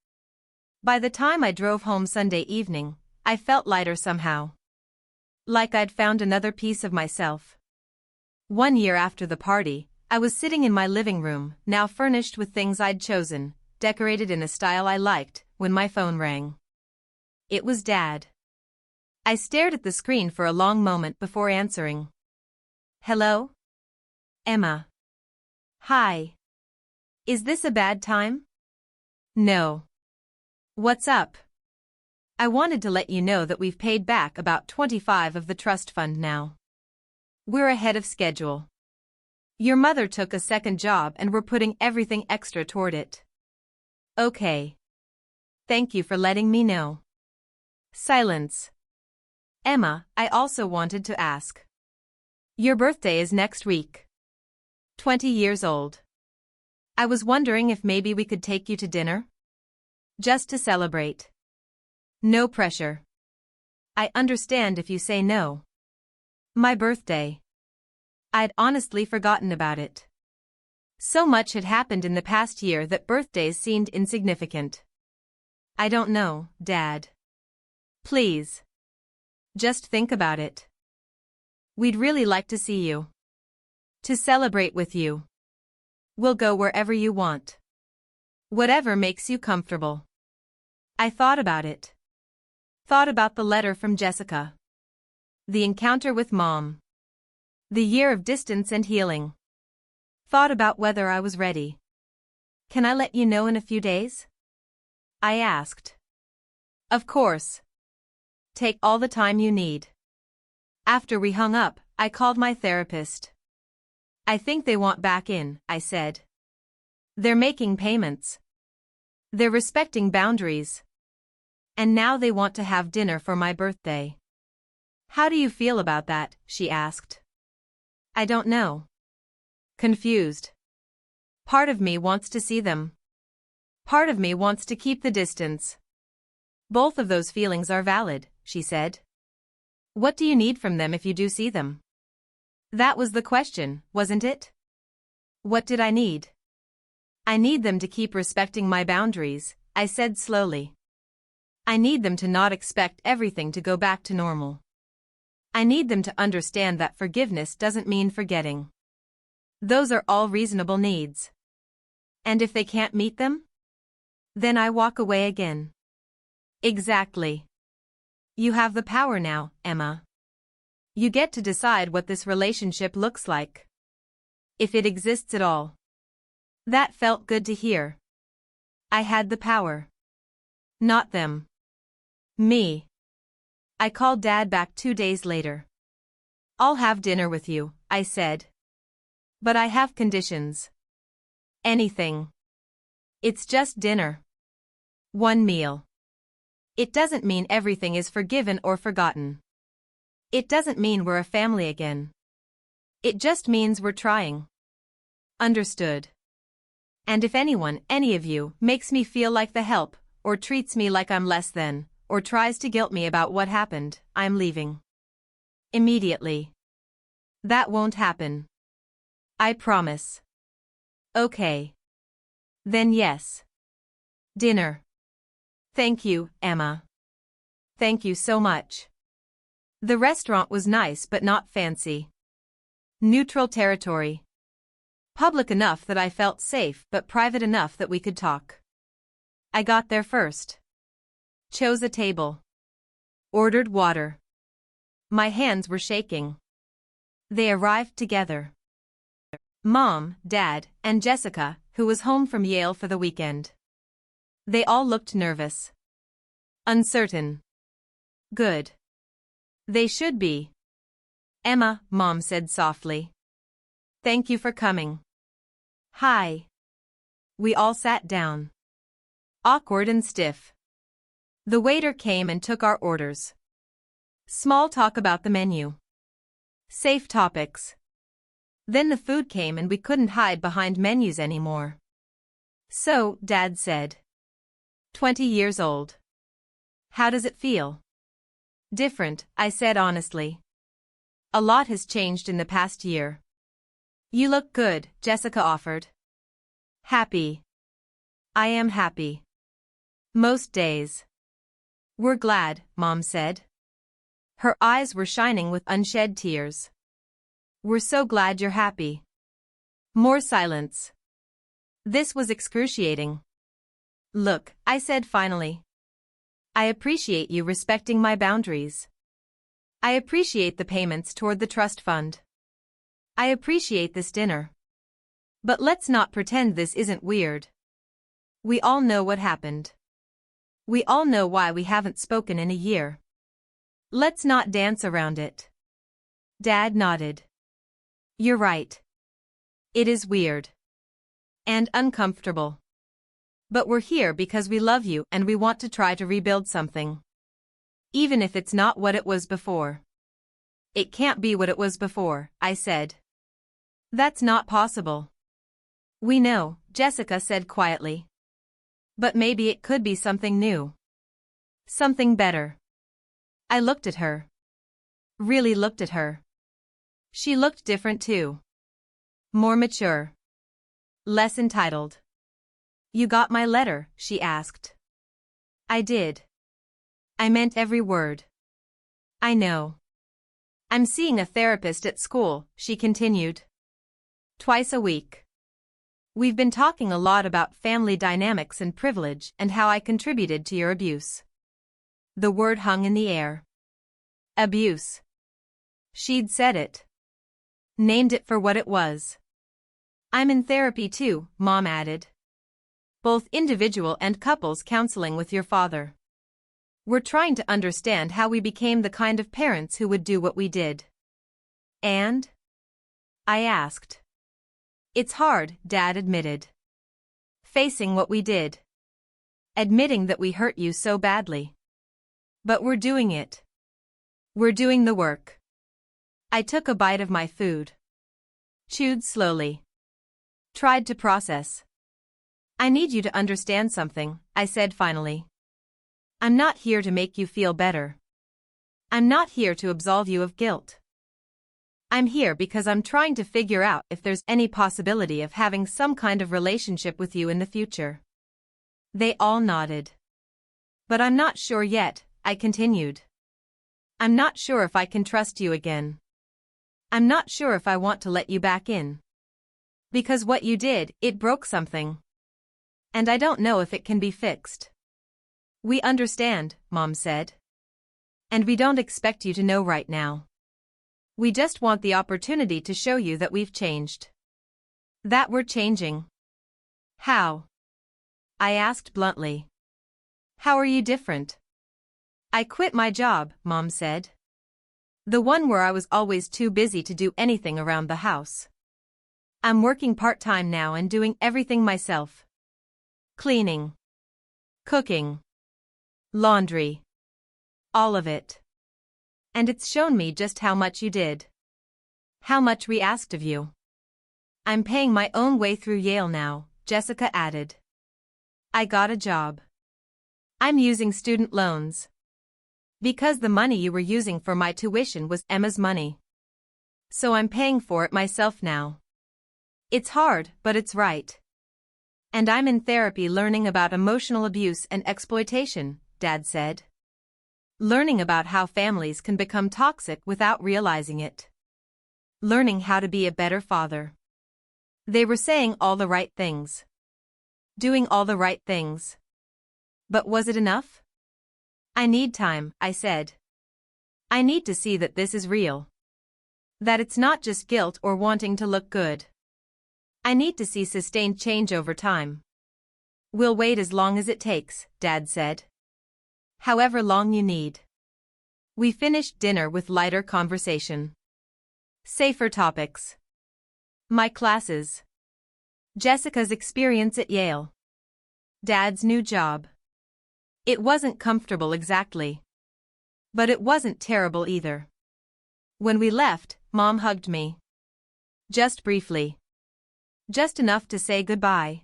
By the time I drove home Sunday evening, I felt lighter somehow. Like I'd found another piece of myself. 1 year after the party, I was sitting in my living room, now furnished with things I'd chosen, decorated in a style I liked, when my phone rang. It was Dad. I stared at the screen for a long moment before answering. Hello? Emma. Hi. Is this a bad time? No. What's up? I wanted to let you know that we've paid back about 25 of the trust fund now. We're ahead of schedule. Your mother took a second job and we're putting everything extra toward it. Okay. Thank you for letting me know. Silence. Emma, I also wanted to ask. Your birthday is next week. 20 years old. I was wondering if maybe we could take you to dinner? Just to celebrate. No pressure. I understand if you say no. My birthday. I'd honestly forgotten about it. So much had happened in the past year that birthdays seemed insignificant. I don't know, Dad. Please. Just think about it. We'd really like to see you. To celebrate with you. We'll go wherever you want. Whatever makes you comfortable. I thought about it. Thought about the letter from Jessica. The encounter with Mom. The year of distance and healing. Thought about whether I was ready. Can I let you know in a few days? I asked. Of course. Take all the time you need. After we hung up, I called my therapist. I think they want back in, I said. They're making payments. They're respecting boundaries. And now they want to have dinner for my birthday. How do you feel about that? She asked. I don't know. Confused. Part of me wants to see them. Part of me wants to keep the distance. Both of those feelings are valid, she said. What do you need from them if you do see them? That was the question, wasn't it? What did I need? I need them to keep respecting my boundaries, I said slowly. I need them to not expect everything to go back to normal. I need them to understand that forgiveness doesn't mean forgetting. Those are all reasonable needs. And if they can't meet them? Then I walk away again. Exactly. You have the power now, Emma. You get to decide what this relationship looks like. If it exists at all. That felt good to hear. I had the power. Not them. Me. I called Dad back 2 days later. I'll have dinner with you, I said. But I have conditions. Anything. It's just dinner. One meal. It doesn't mean everything is forgiven or forgotten. It doesn't mean we're a family again. It just means we're trying. Understood. And if anyone, any of you, makes me feel like the help, or treats me like I'm less than, or tries to guilt me about what happened, I'm leaving. Immediately. That won't happen. I promise. Okay. Then yes. Dinner. Thank you, Emma. Thank you so much. The restaurant was nice but not fancy. Neutral territory. Public enough that I felt safe but private enough that we could talk. I got there first. Chose a table. Ordered water. My hands were shaking. They arrived together. Mom, Dad, and Jessica, who was home from Yale for the weekend. They all looked nervous. Uncertain. Good. They should be. Emma, Mom said softly. Thank you for coming. Hi. We all sat down. Awkward and stiff. The waiter came and took our orders. Small talk about the menu. Safe topics. Then the food came and we couldn't hide behind menus anymore. So, Dad said. 20 years old. How does it feel? Different, I said honestly. A lot has changed in the past year. You look good, Jessica offered. Happy. I am happy. Most days. We're glad, Mom said. Her eyes were shining with unshed tears. We're so glad you're happy. More silence. This was excruciating. Look, I said finally. I appreciate you respecting my boundaries. I appreciate the payments toward the trust fund. I appreciate this dinner. But let's not pretend this isn't weird. We all know what happened. We all know why we haven't spoken in a year. Let's not dance around it. Dad nodded. You're right. It is weird. And uncomfortable. But we're here because we love you and we want to try to rebuild something. Even if it's not what it was before. It can't be what it was before, I said. That's not possible. We know, Jessica said quietly. But maybe it could be something new. Something better. I looked at her. Really looked at her. She looked different too. More mature. Less entitled. You got my letter, she asked. I did. I meant every word. I know. I'm seeing a therapist at school, she continued. Twice a week. We've been talking a lot about family dynamics and privilege and how I contributed to your abuse. The word hung in the air. Abuse. She'd said it. Named it for what it was. I'm in therapy too, Mom added. Both individual and couples counseling with your father. We're trying to understand how we became the kind of parents who would do what we did. And? I asked. It's hard, Dad admitted. Facing what we did. Admitting that we hurt you so badly. But we're doing it. We're doing the work. I took a bite of my food. Chewed slowly. Tried to process. I need you to understand something, I said finally. I'm not here to make you feel better. I'm not here to absolve you of guilt. I'm here because I'm trying to figure out if there's any possibility of having some kind of relationship with you in the future. They all nodded. But I'm not sure yet, I continued. I'm not sure if I can trust you again. I'm not sure if I want to let you back in. Because what you did, it broke something. And I don't know if it can be fixed. We understand, Mom said. And we don't expect you to know right now. We just want the opportunity to show you that we've changed. That we're changing. How? I asked bluntly. How are you different? I quit my job, Mom said. The one where I was always too busy to do anything around the house. I'm working part-time now and doing everything myself. Cleaning. Cooking. Laundry. All of it. And it's shown me just how much you did. How much we asked of you. I'm paying my own way through Yale now, Jessica added. I got a job. I'm using student loans. Because the money you were using for my tuition was Emma's money. So I'm paying for it myself now. It's hard, but it's right. And I'm in therapy learning about emotional abuse and exploitation, Dad said. Learning about how families can become toxic without realizing it. Learning how to be a better father. They were saying all the right things. Doing all the right things. But was it enough? I need time, I said. I need to see that this is real. That it's not just guilt or wanting to look good. I need to see sustained change over time. We'll wait as long as it takes, Dad said. However long you need. We finished dinner with lighter conversation. Safer topics. My classes. Jessica's experience at Yale. Dad's new job. It wasn't comfortable exactly. But it wasn't terrible either. When we left, Mom hugged me. Just briefly. Just enough to say goodbye.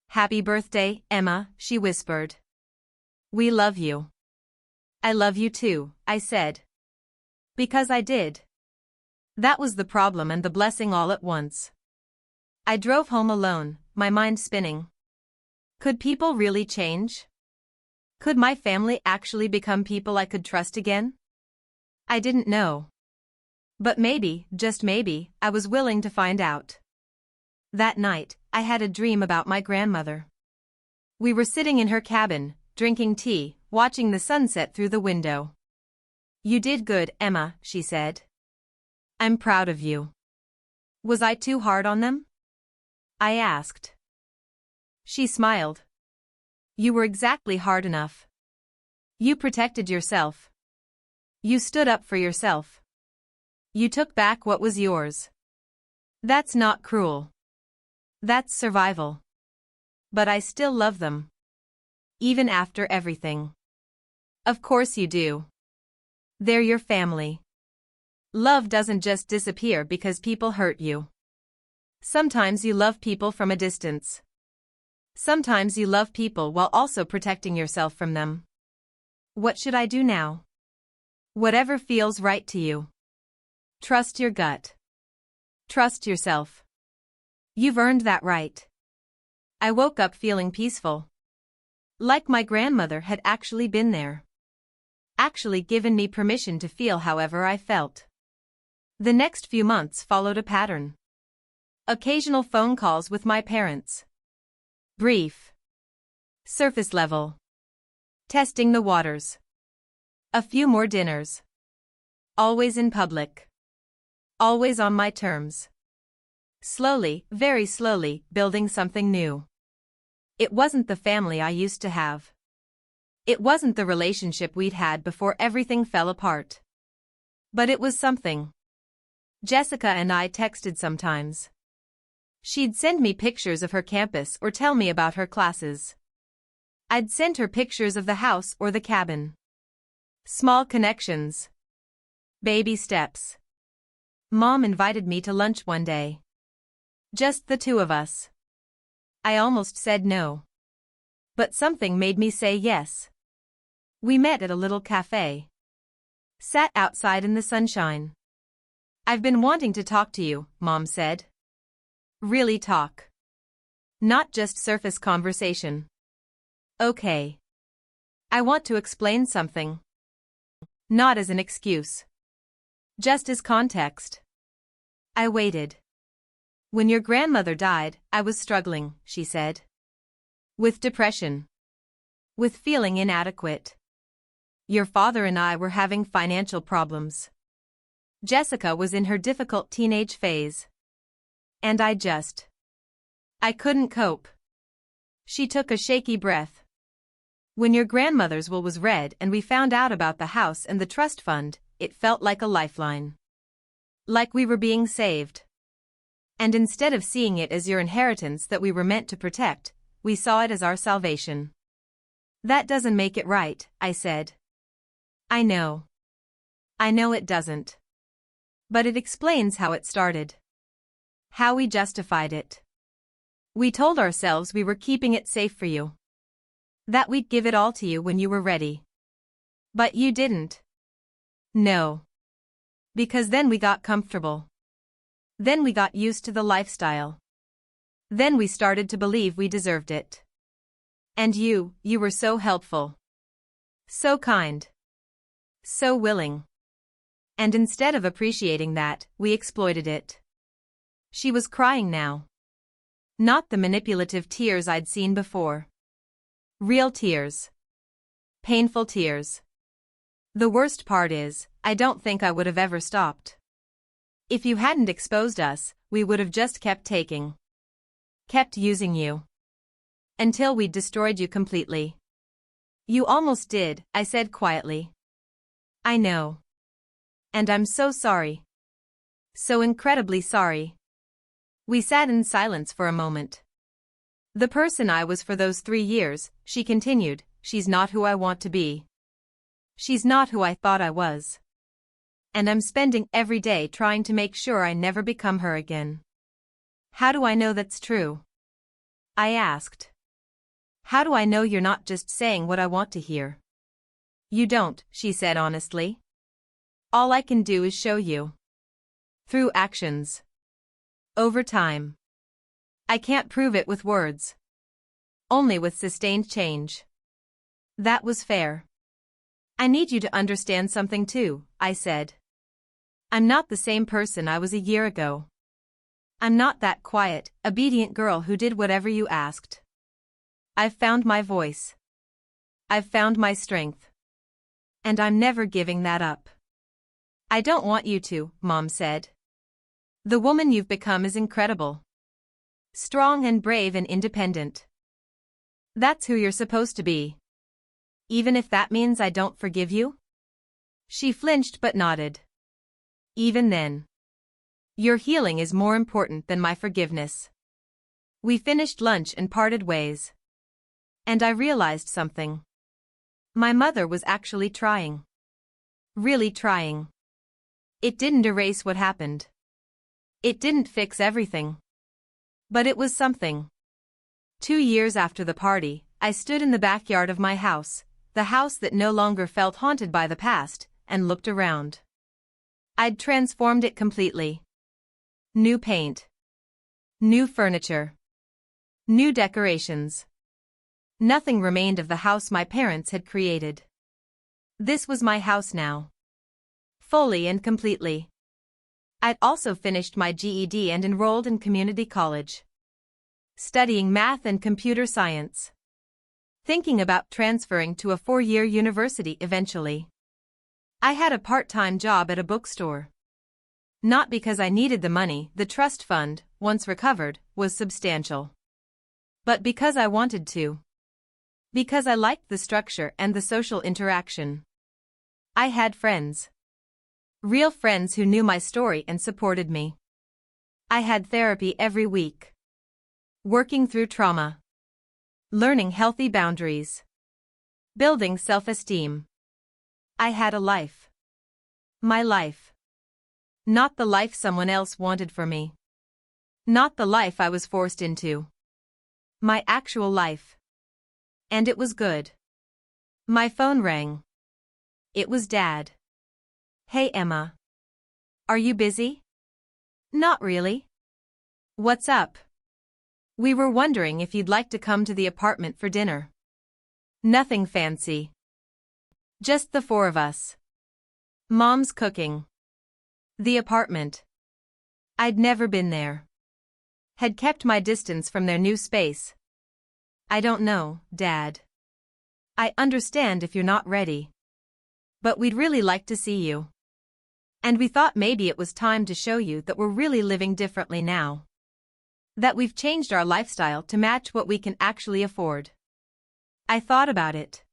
Happy birthday, Emma, she whispered. We love you. I love you too, I said. Because I did. That was the problem and the blessing all at once. I drove home alone, my mind spinning. Could people really change? Could my family actually become people I could trust again? I didn't know. But maybe, just maybe, I was willing to find out. That night, I had a dream about my grandmother. We were sitting in her cabin, drinking tea, watching the sunset through the window. "You did good, Emma," she said. "I'm proud of you." "Was I too hard on them?" I asked. She smiled. "You were exactly hard enough. You protected yourself. You stood up for yourself. You took back what was yours. That's not cruel. That's survival. But I still love them. Even after everything." "Of course you do. They're your family. Love doesn't just disappear because people hurt you. Sometimes you love people from a distance. Sometimes you love people while also protecting yourself from them." "What should I do now?" "Whatever feels right to you. Trust your gut. Trust yourself. You've earned that right." I woke up feeling peaceful. Like my grandmother had actually been there. Actually given me permission to feel however I felt. The next few months followed a pattern. Occasional phone calls with my parents. Brief. Surface level. Testing the waters. A few more dinners. Always in public. Always on my terms. Slowly, very slowly, building something new. It wasn't the family I used to have. It wasn't the relationship we'd had before everything fell apart. But it was something. Jessica and I texted sometimes. She'd send me pictures of her campus or tell me about her classes. I'd send her pictures of the house or the cabin. Small connections. Baby steps. Mom invited me to lunch one day. Just the two of us. I almost said no. But something made me say yes. We met at a little cafe. Sat outside in the sunshine. "I've been wanting to talk to you," Mom said. "Really talk. Not just surface conversation." "Okay. I want to explain something. Not as an excuse. Just as context." I waited. "When your grandmother died, I was struggling," she said. "With depression. With feeling inadequate. Your father and I were having financial problems. Jessica was in her difficult teenage phase. And I couldn't cope." She took a shaky breath. "When your grandmother's will was read and we found out about the house and the trust fund, it felt like a lifeline. Like we were being saved. And instead of seeing it as your inheritance that we were meant to protect, we saw it as our salvation." "That doesn't make it right," I said. "I know. I know it doesn't. But it explains how it started. How we justified it. We told ourselves we were keeping it safe for you. That we'd give it all to you when you were ready. But you didn't. No. Because then we got comfortable. Then we got used to the lifestyle. Then we started to believe we deserved it. And you were so helpful. So kind. So willing. And instead of appreciating that, we exploited it." She was crying now. Not the manipulative tears I'd seen before. Real tears. Painful tears. "The worst part is, I don't think I would have ever stopped. If you hadn't exposed us, we would have just kept taking. Kept using you. Until we'd destroyed you completely." "You almost did," I said quietly. "I know. And I'm so sorry. So incredibly sorry." We sat in silence for a moment. "The person I was for those 3 years," she continued, "she's not who I want to be. She's not who I thought I was. And I'm spending every day trying to make sure I never become her again." "How do I know that's true?" I asked. "How do I know you're not just saying what I want to hear?" "You don't," she said honestly. "All I can do is show you. Through actions. Over time. I can't prove it with words. Only with sustained change. That was fair. I need you to understand something too, I said. I'm not the same person I was a year ago. I'm not that quiet, obedient girl who did whatever you asked. I've found my voice. I've found my strength. And I'm never giving that up. I don't want you to, Mom said. The woman you've become is incredible. Strong and brave and independent. That's who you're supposed to be. Even if that means I don't forgive you? She flinched but nodded. Even then. Your healing is more important than my forgiveness. We finished lunch and parted ways. And I realized something. My mother was actually trying. Really trying. It didn't erase what happened. It didn't fix everything. But it was something. 2 years after the party, I stood in the backyard of my house, the house that no longer felt haunted by the past, and looked around. I'd transformed it completely. New paint. New furniture. New decorations. Nothing remained of the house my parents had created. This was my house now. Fully and completely. I'd also finished my GED and enrolled in community college. Studying math and computer science. Thinking about transferring to a 4-year university eventually. I had a part-time job at a bookstore. Not because I needed the money, the trust fund, once recovered, was substantial. But because I wanted to. Because I liked the structure and the social interaction. I had friends. Real friends who knew my story and supported me. I had therapy every week. Working through trauma. Learning healthy boundaries. Building self-esteem. I had a life. My life. Not the life someone else wanted for me. Not the life I was forced into. My actual life. And it was good. My phone rang. It was Dad. Hey Emma. Are you busy? Not really. What's up? We were wondering if you'd like to come to the apartment for dinner. Nothing fancy. Just the 4 of us. Mom's cooking. The apartment. I'd never been there. Had kept my distance from their new space. I don't know, Dad. I understand if you're not ready. But we'd really like to see you. And we thought maybe it was time to show you that we're really living differently now. That we've changed our lifestyle to match what we can actually afford. I thought about it.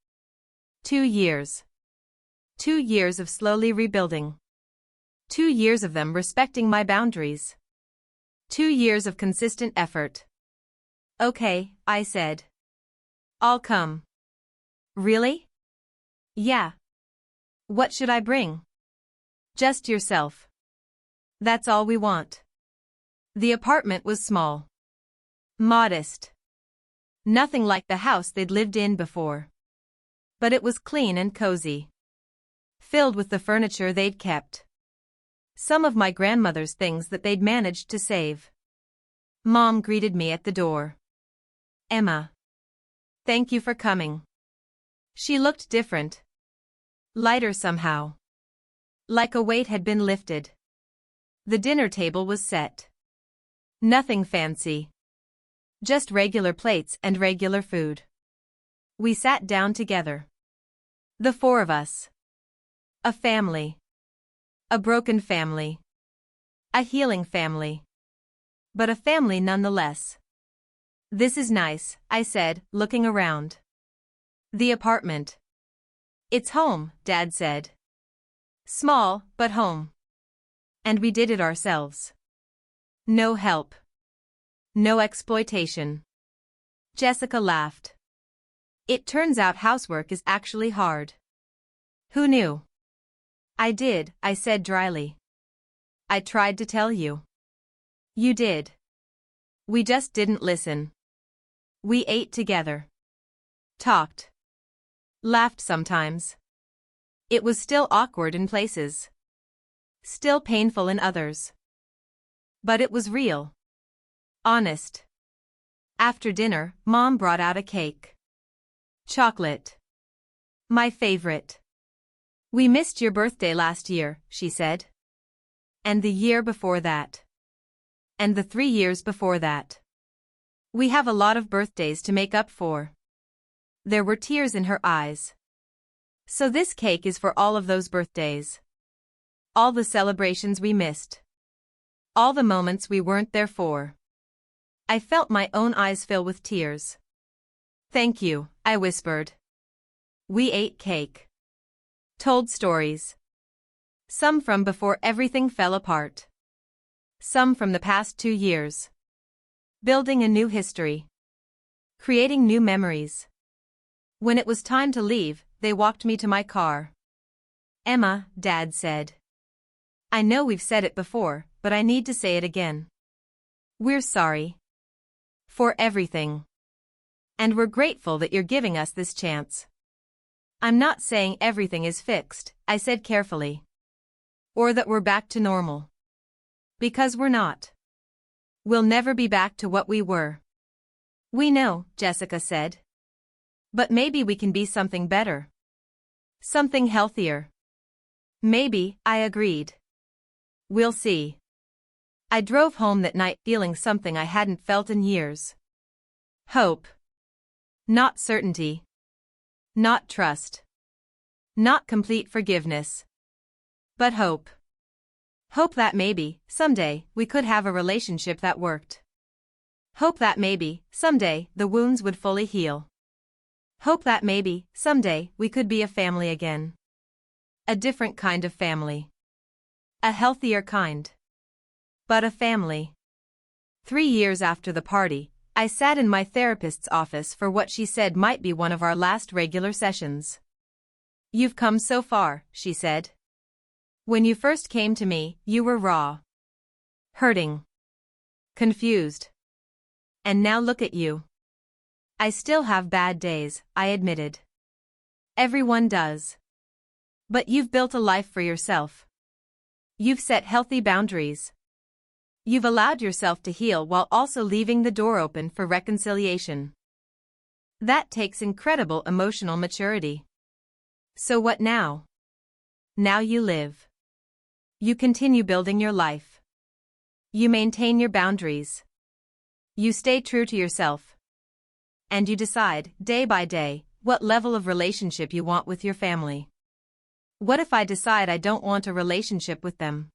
2 years. 2 years of slowly rebuilding. 2 years of them respecting my boundaries. 2 years of consistent effort. Okay, I said. I'll come. Really? Yeah. What should I bring? Just yourself. That's all we want. The apartment was small. Modest. Nothing like the house they'd lived in before. But it was clean and cozy. Filled with the furniture they'd kept. Some of my grandmother's things that they'd managed to save. Mom greeted me at the door. Emma. Thank you for coming. She looked different. Lighter somehow. Like a weight had been lifted. The dinner table was set. Nothing fancy. Just regular plates and regular food. We sat down together. The 4 of us. A family. A broken family. A healing family. But a family nonetheless. This is nice, I said, looking around. The apartment. It's home, Dad said. Small, but home. And we did it ourselves. No help. No exploitation. Jessica laughed. It turns out housework is actually hard. Who knew? I did, I said dryly. I tried to tell you. You did. We just didn't listen. We ate together. Talked. Laughed sometimes. It was still awkward in places. Still painful in others. But it was real. Honest. After dinner, Mom brought out a cake. Chocolate. My favorite. We missed your birthday last year, she said. And the year before that. And the 3 years before that. We have a lot of birthdays to make up for. There were tears in her eyes. So this cake is for all of those birthdays. All the celebrations we missed. All the moments we weren't there for. I felt my own eyes fill with tears. Thank you, I whispered. We ate cake. Told stories. Some from before everything fell apart. Some from the past 2 years. Building a new history. Creating new memories. When it was time to leave, they walked me to my car. Emma, Dad said. I know we've said it before, but I need to say it again. We're sorry. For everything. And we're grateful that you're giving us this chance. I'm not saying everything is fixed, I said carefully. Or that we're back to normal. Because we're not. We'll never be back to what we were. We know, Jessica said. But maybe we can be something better. Something healthier. Maybe, I agreed. We'll see. I drove home that night feeling something I hadn't felt in years. Hope. Not certainty. Not trust. Not complete forgiveness. But hope. Hope that maybe, someday, we could have a relationship that worked. Hope that maybe, someday, the wounds would fully heal. Hope that maybe, someday, we could be a family again. A different kind of family. A healthier kind. But a family. 3 years after the party, I sat in my therapist's office for what she said might be one of our last regular sessions. You've come so far, she said. When you first came to me, you were raw. Hurting. Confused. And now look at you. I still have bad days, I admitted. Everyone does. But you've built a life for yourself. You've set healthy boundaries. You've allowed yourself to heal while also leaving the door open for reconciliation. That takes incredible emotional maturity. So what now? Now you live. You continue building your life. You maintain your boundaries. You stay true to yourself. And you decide, day by day, what level of relationship you want with your family. What if I decide I don't want a relationship with them?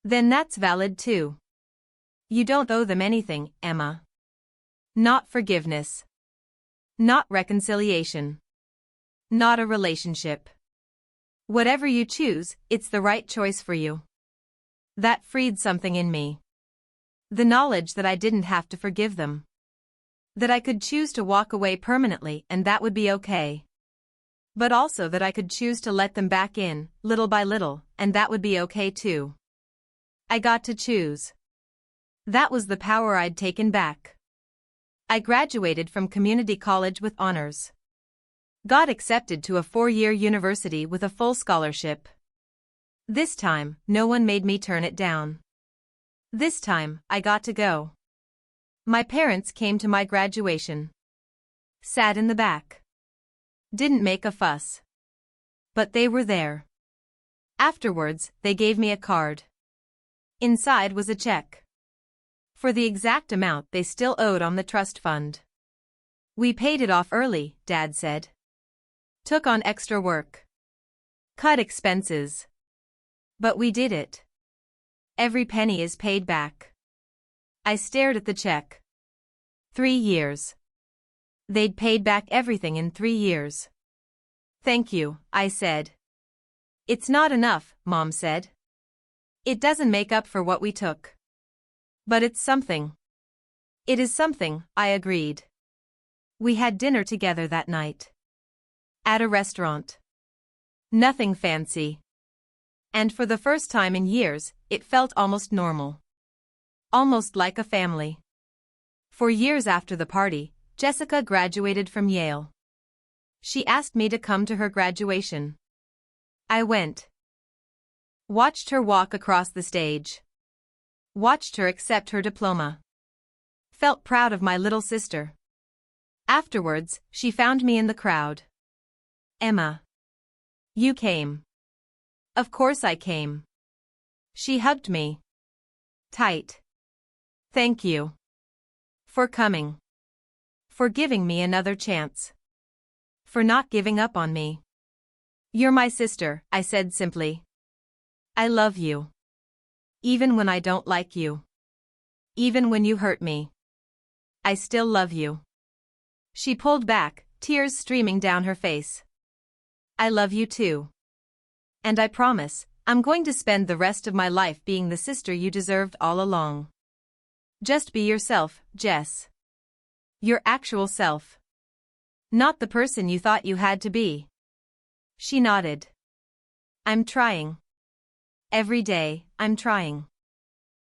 Then that's valid too. You don't owe them anything, Emma. Not forgiveness. Not reconciliation. Not a relationship. Whatever you choose, it's the right choice for you. That freed something in me. The knowledge that I didn't have to forgive them. That I could choose to walk away permanently and that would be okay. But also that I could choose to let them back in, little by little, and that would be okay too. I got to choose. That was the power I'd taken back. I graduated from community college with honors. Got accepted to a 4-year university with a full scholarship. This time, no one made me turn it down. This time, I got to go. My parents came to my graduation. Sat in the back. Didn't make a fuss. But they were there. Afterwards, they gave me a card. Inside was a check. For the exact amount they still owed on the trust fund. We paid it off early, Dad said. Took on extra work. Cut expenses. But we did it. Every penny is paid back. I stared at the check. 3 years. They'd paid back everything in 3 years. Thank you, I said. It's not enough, Mom said. It doesn't make up for what we took. But it's something. It is something, I agreed. We had dinner together that night. At a restaurant. Nothing fancy. And for the first time in years, it felt almost normal. Almost like a family. For years after the party, Jessica graduated from Yale. She asked me to come to her graduation. I went. Watched her walk across the stage. Watched her accept her diploma. Felt proud of my little sister. Afterwards, she found me in the crowd. Emma. You came. Of course I came. She hugged me. Tight. Thank you. For coming. For giving me another chance. For not giving up on me. You're my sister, I said simply. I love you. Even when I don't like you. Even when you hurt me. I still love you. She pulled back, tears streaming down her face. I love you too. And I promise, I'm going to spend the rest of my life being the sister you deserved all along. Just be yourself, Jess. Your actual self. Not the person you thought you had to be. She nodded. I'm trying. Every day, I'm trying.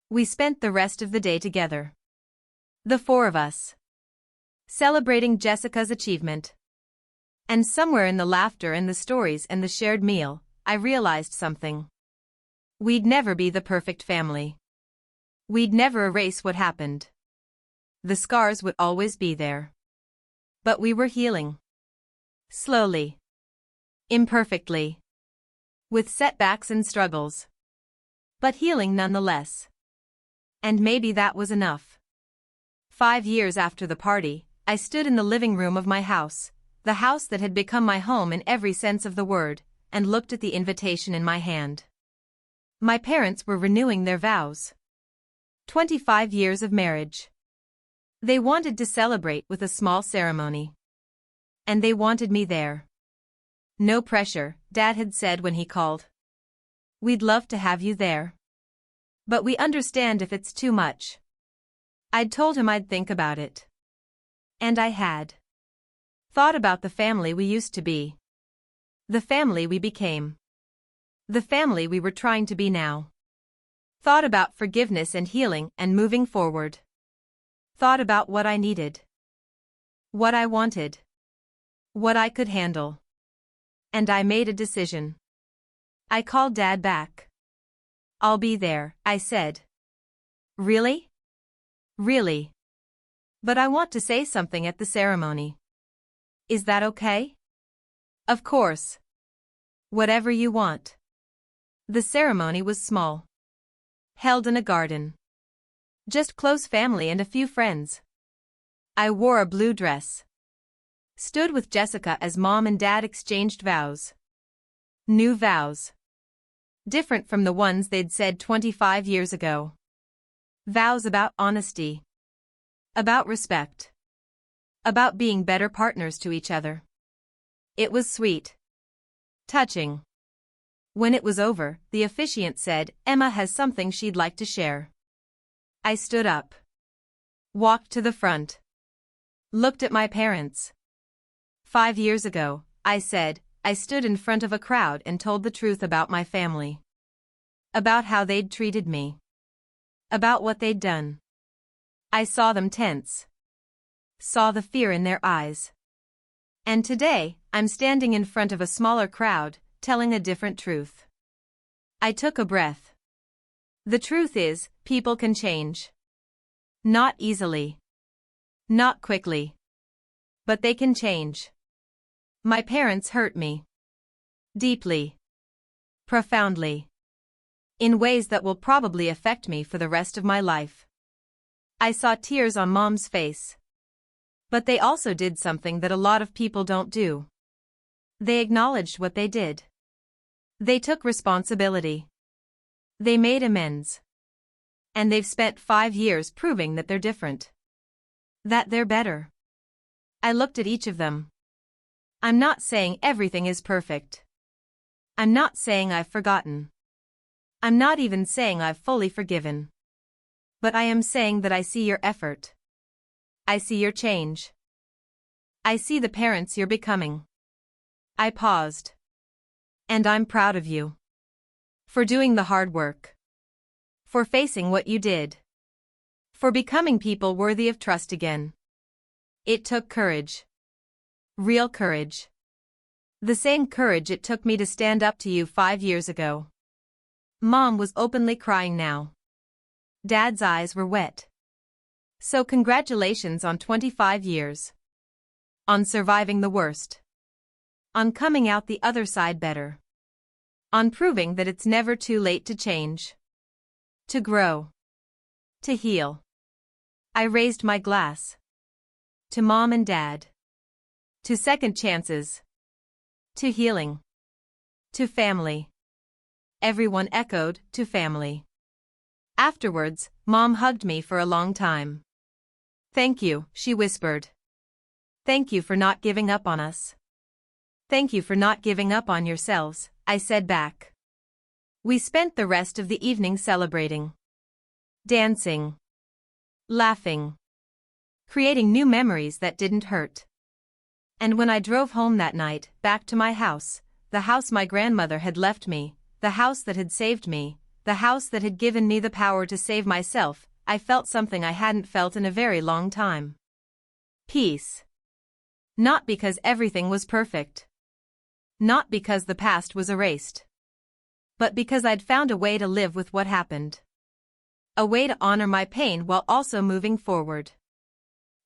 We spent the rest of the day together. The four of us. Celebrating Jessica's achievement. And somewhere in the laughter and the stories and the shared meal, I realized something. We'd never be the perfect family. We'd never erase what happened. The scars would always be there. But we were healing. Slowly. Imperfectly. With setbacks and struggles. But healing nonetheless. And maybe that was enough. 5 years after the party, I stood in the living room of my house, the house that had become my home in every sense of the word, and looked at the invitation in my hand. My parents were renewing their vows. 25 years of marriage. They wanted to celebrate with a small ceremony. And they wanted me there. No pressure, Dad had said when he called. We'd love to have you there. But we understand if it's too much. I'd told him I'd think about it. And I had. Thought about the family we used to be. The family we became. The family we were trying to be now. Thought about forgiveness and healing and moving forward. Thought about what I needed. What I wanted. What I could handle. And I made a decision. I called Dad back. I'll be there, I said. Really? Really. But I want to say something at the ceremony. Is that okay? Of course. Whatever you want. The ceremony was small. Held in a garden. Just close family and a few friends. I wore a blue dress. Stood with Jessica as Mom and Dad exchanged vows. New vows. Different from the ones they'd said 25 years ago. Vows about honesty. About respect. About being better partners to each other. It was sweet. Touching. When it was over, the officiant said, Emma has something she'd like to share. I stood up. Walked to the front. Looked at my parents. 5 years ago, I said, I stood in front of a crowd and told the truth about my family. About how they'd treated me. About what they'd done. I saw them tense. Saw the fear in their eyes. And today, I'm standing in front of a smaller crowd, telling a different truth. I took a breath. The truth is, people can change. Not easily. Not quickly. But they can change. My parents hurt me. Deeply. Profoundly. In ways that will probably affect me for the rest of my life. I saw tears on Mom's face. But they also did something that a lot of people don't do. They acknowledged what they did. They took responsibility. They made amends. And they've spent 5 years proving that they're different. That they're better. I looked at each of them. I'm not saying everything is perfect. I'm not saying I've forgotten. I'm not even saying I've fully forgiven. But I am saying that I see your effort. I see your change. I see the parents you're becoming. I paused. And I'm proud of you. For doing the hard work. For facing what you did. For becoming people worthy of trust again. It took courage. Real courage. The same courage it took me to stand up to you 5 years ago. Mom was openly crying now. Dad's eyes were wet. So congratulations on 25 years. On surviving the worst. On coming out the other side better. On proving that it's never too late to change. To grow. To heal. I raised my glass. To Mom and Dad. To second chances. To healing. To family. Everyone echoed, to family. Afterwards, Mom hugged me for a long time. Thank you, she whispered. Thank you for not giving up on us. Thank you for not giving up on yourselves, I said back. We spent the rest of the evening celebrating. Dancing. Laughing. Creating new memories that didn't hurt. And when I drove home that night, back to my house, the house my grandmother had left me, the house that had saved me, the house that had given me the power to save myself, I felt something I hadn't felt in a very long time. Peace. Not because everything was perfect. Not because the past was erased. But because I'd found a way to live with what happened. A way to honor my pain while also moving forward.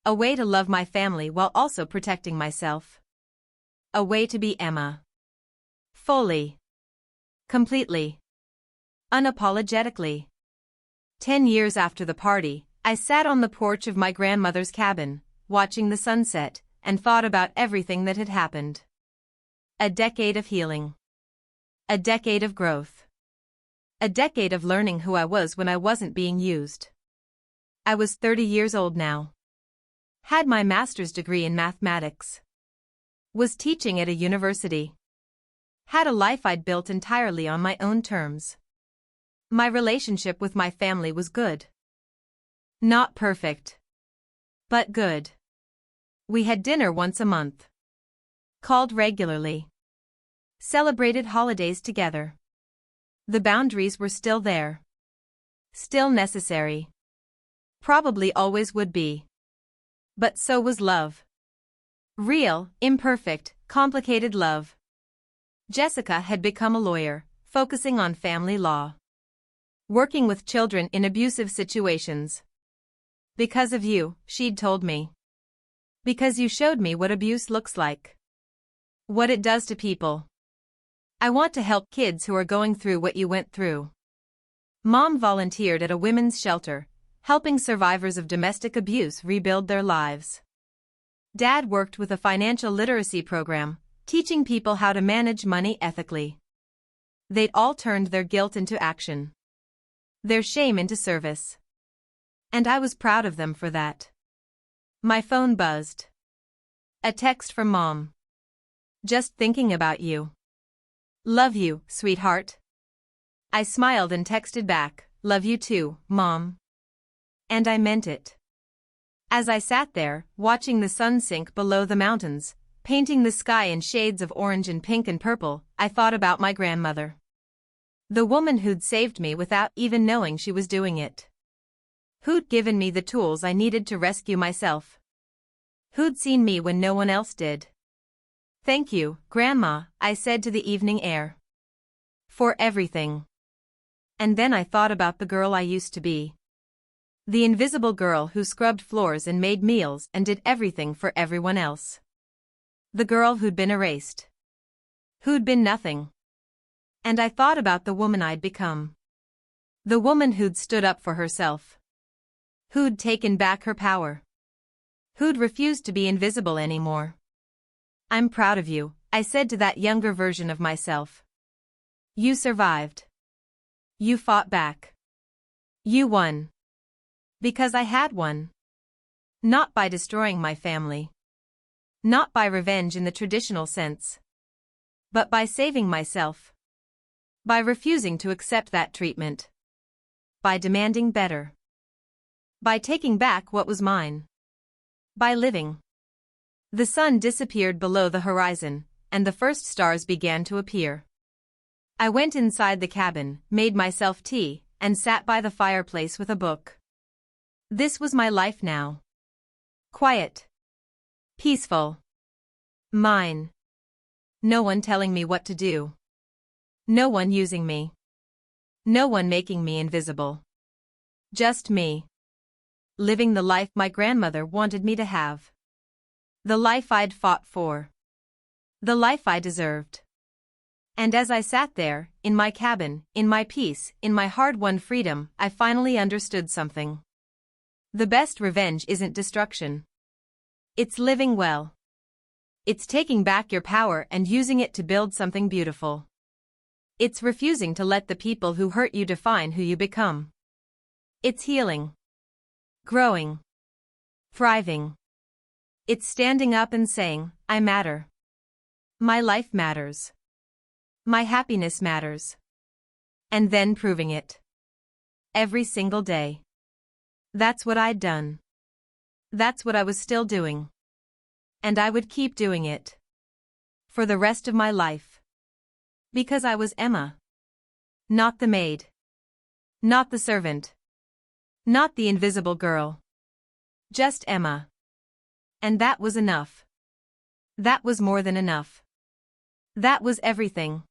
A way to love my family while also protecting myself. A way to be Emma. Fully. Completely. Unapologetically. 10 years after the party, I sat on the porch of my grandmother's cabin, watching the sunset, and thought about everything that had happened. A decade of healing. A decade of growth. A decade of learning who I was when I wasn't being used. I was 30 years old now. Had my master's degree in mathematics. Was teaching at a university. Had a life I'd built entirely on my own terms. My relationship with my family was good. Not perfect. But good. We had dinner once a month. Called regularly. Celebrated holidays together. The boundaries were still there. Still necessary. Probably always would be. But so was love. Real, imperfect, complicated love. Jessica had become a lawyer, focusing on family law. Working with children in abusive situations. Because of you, she'd told me. Because you showed me what abuse looks like. What it does to people. I want to help kids who are going through what you went through. Mom volunteered at a women's shelter, helping survivors of domestic abuse rebuild their lives. Dad worked with a financial literacy program, teaching people how to manage money ethically. They'd all turned their guilt into action. Their shame into service. And I was proud of them for that. My phone buzzed. A text from Mom. Just thinking about you. Love you, sweetheart. I smiled and texted back, love you too, Mom. And I meant it. As I sat there, watching the sun sink below the mountains, painting the sky in shades of orange and pink and purple, I thought about my grandmother. The woman who'd saved me without even knowing she was doing it. Who'd given me the tools I needed to rescue myself. Who'd seen me when no one else did. Thank you, Grandma, I said to the evening air. For everything. And then I thought about the girl I used to be. The invisible girl who scrubbed floors and made meals and did everything for everyone else. The girl who'd been erased. Who'd been nothing. And I thought about the woman I'd become. The woman who'd stood up for herself. Who'd taken back her power. Who'd refused to be invisible anymore. I'm proud of you, I said to that younger version of myself. You survived. You fought back. You won. Because I had won. Not by destroying my family. Not by revenge in the traditional sense. But by saving myself. By refusing to accept that treatment. By demanding better. By taking back what was mine. By living. The sun disappeared below the horizon, and the first stars began to appear. I went inside the cabin, made myself tea, and sat by the fireplace with a book. This was my life now. Quiet. Peaceful. Mine. No one telling me what to do. No one using me. No one making me invisible. Just me. Living the life my grandmother wanted me to have. The life I'd fought for. The life I deserved. And as I sat there, in my cabin, in my peace, in my hard-won freedom, I finally understood something. The best revenge isn't destruction. It's living well. It's taking back your power and using it to build something beautiful. It's refusing to let the people who hurt you define who you become. It's healing. Growing. Thriving. It's standing up and saying, I matter. My life matters. My happiness matters. And then proving it. Every single day. That's what I'd done. That's what I was still doing. And I would keep doing it. For the rest of my life. Because I was Emma. Not the maid. Not the servant. Not the invisible girl. Just Emma. And that was enough. That was more than enough. That was everything.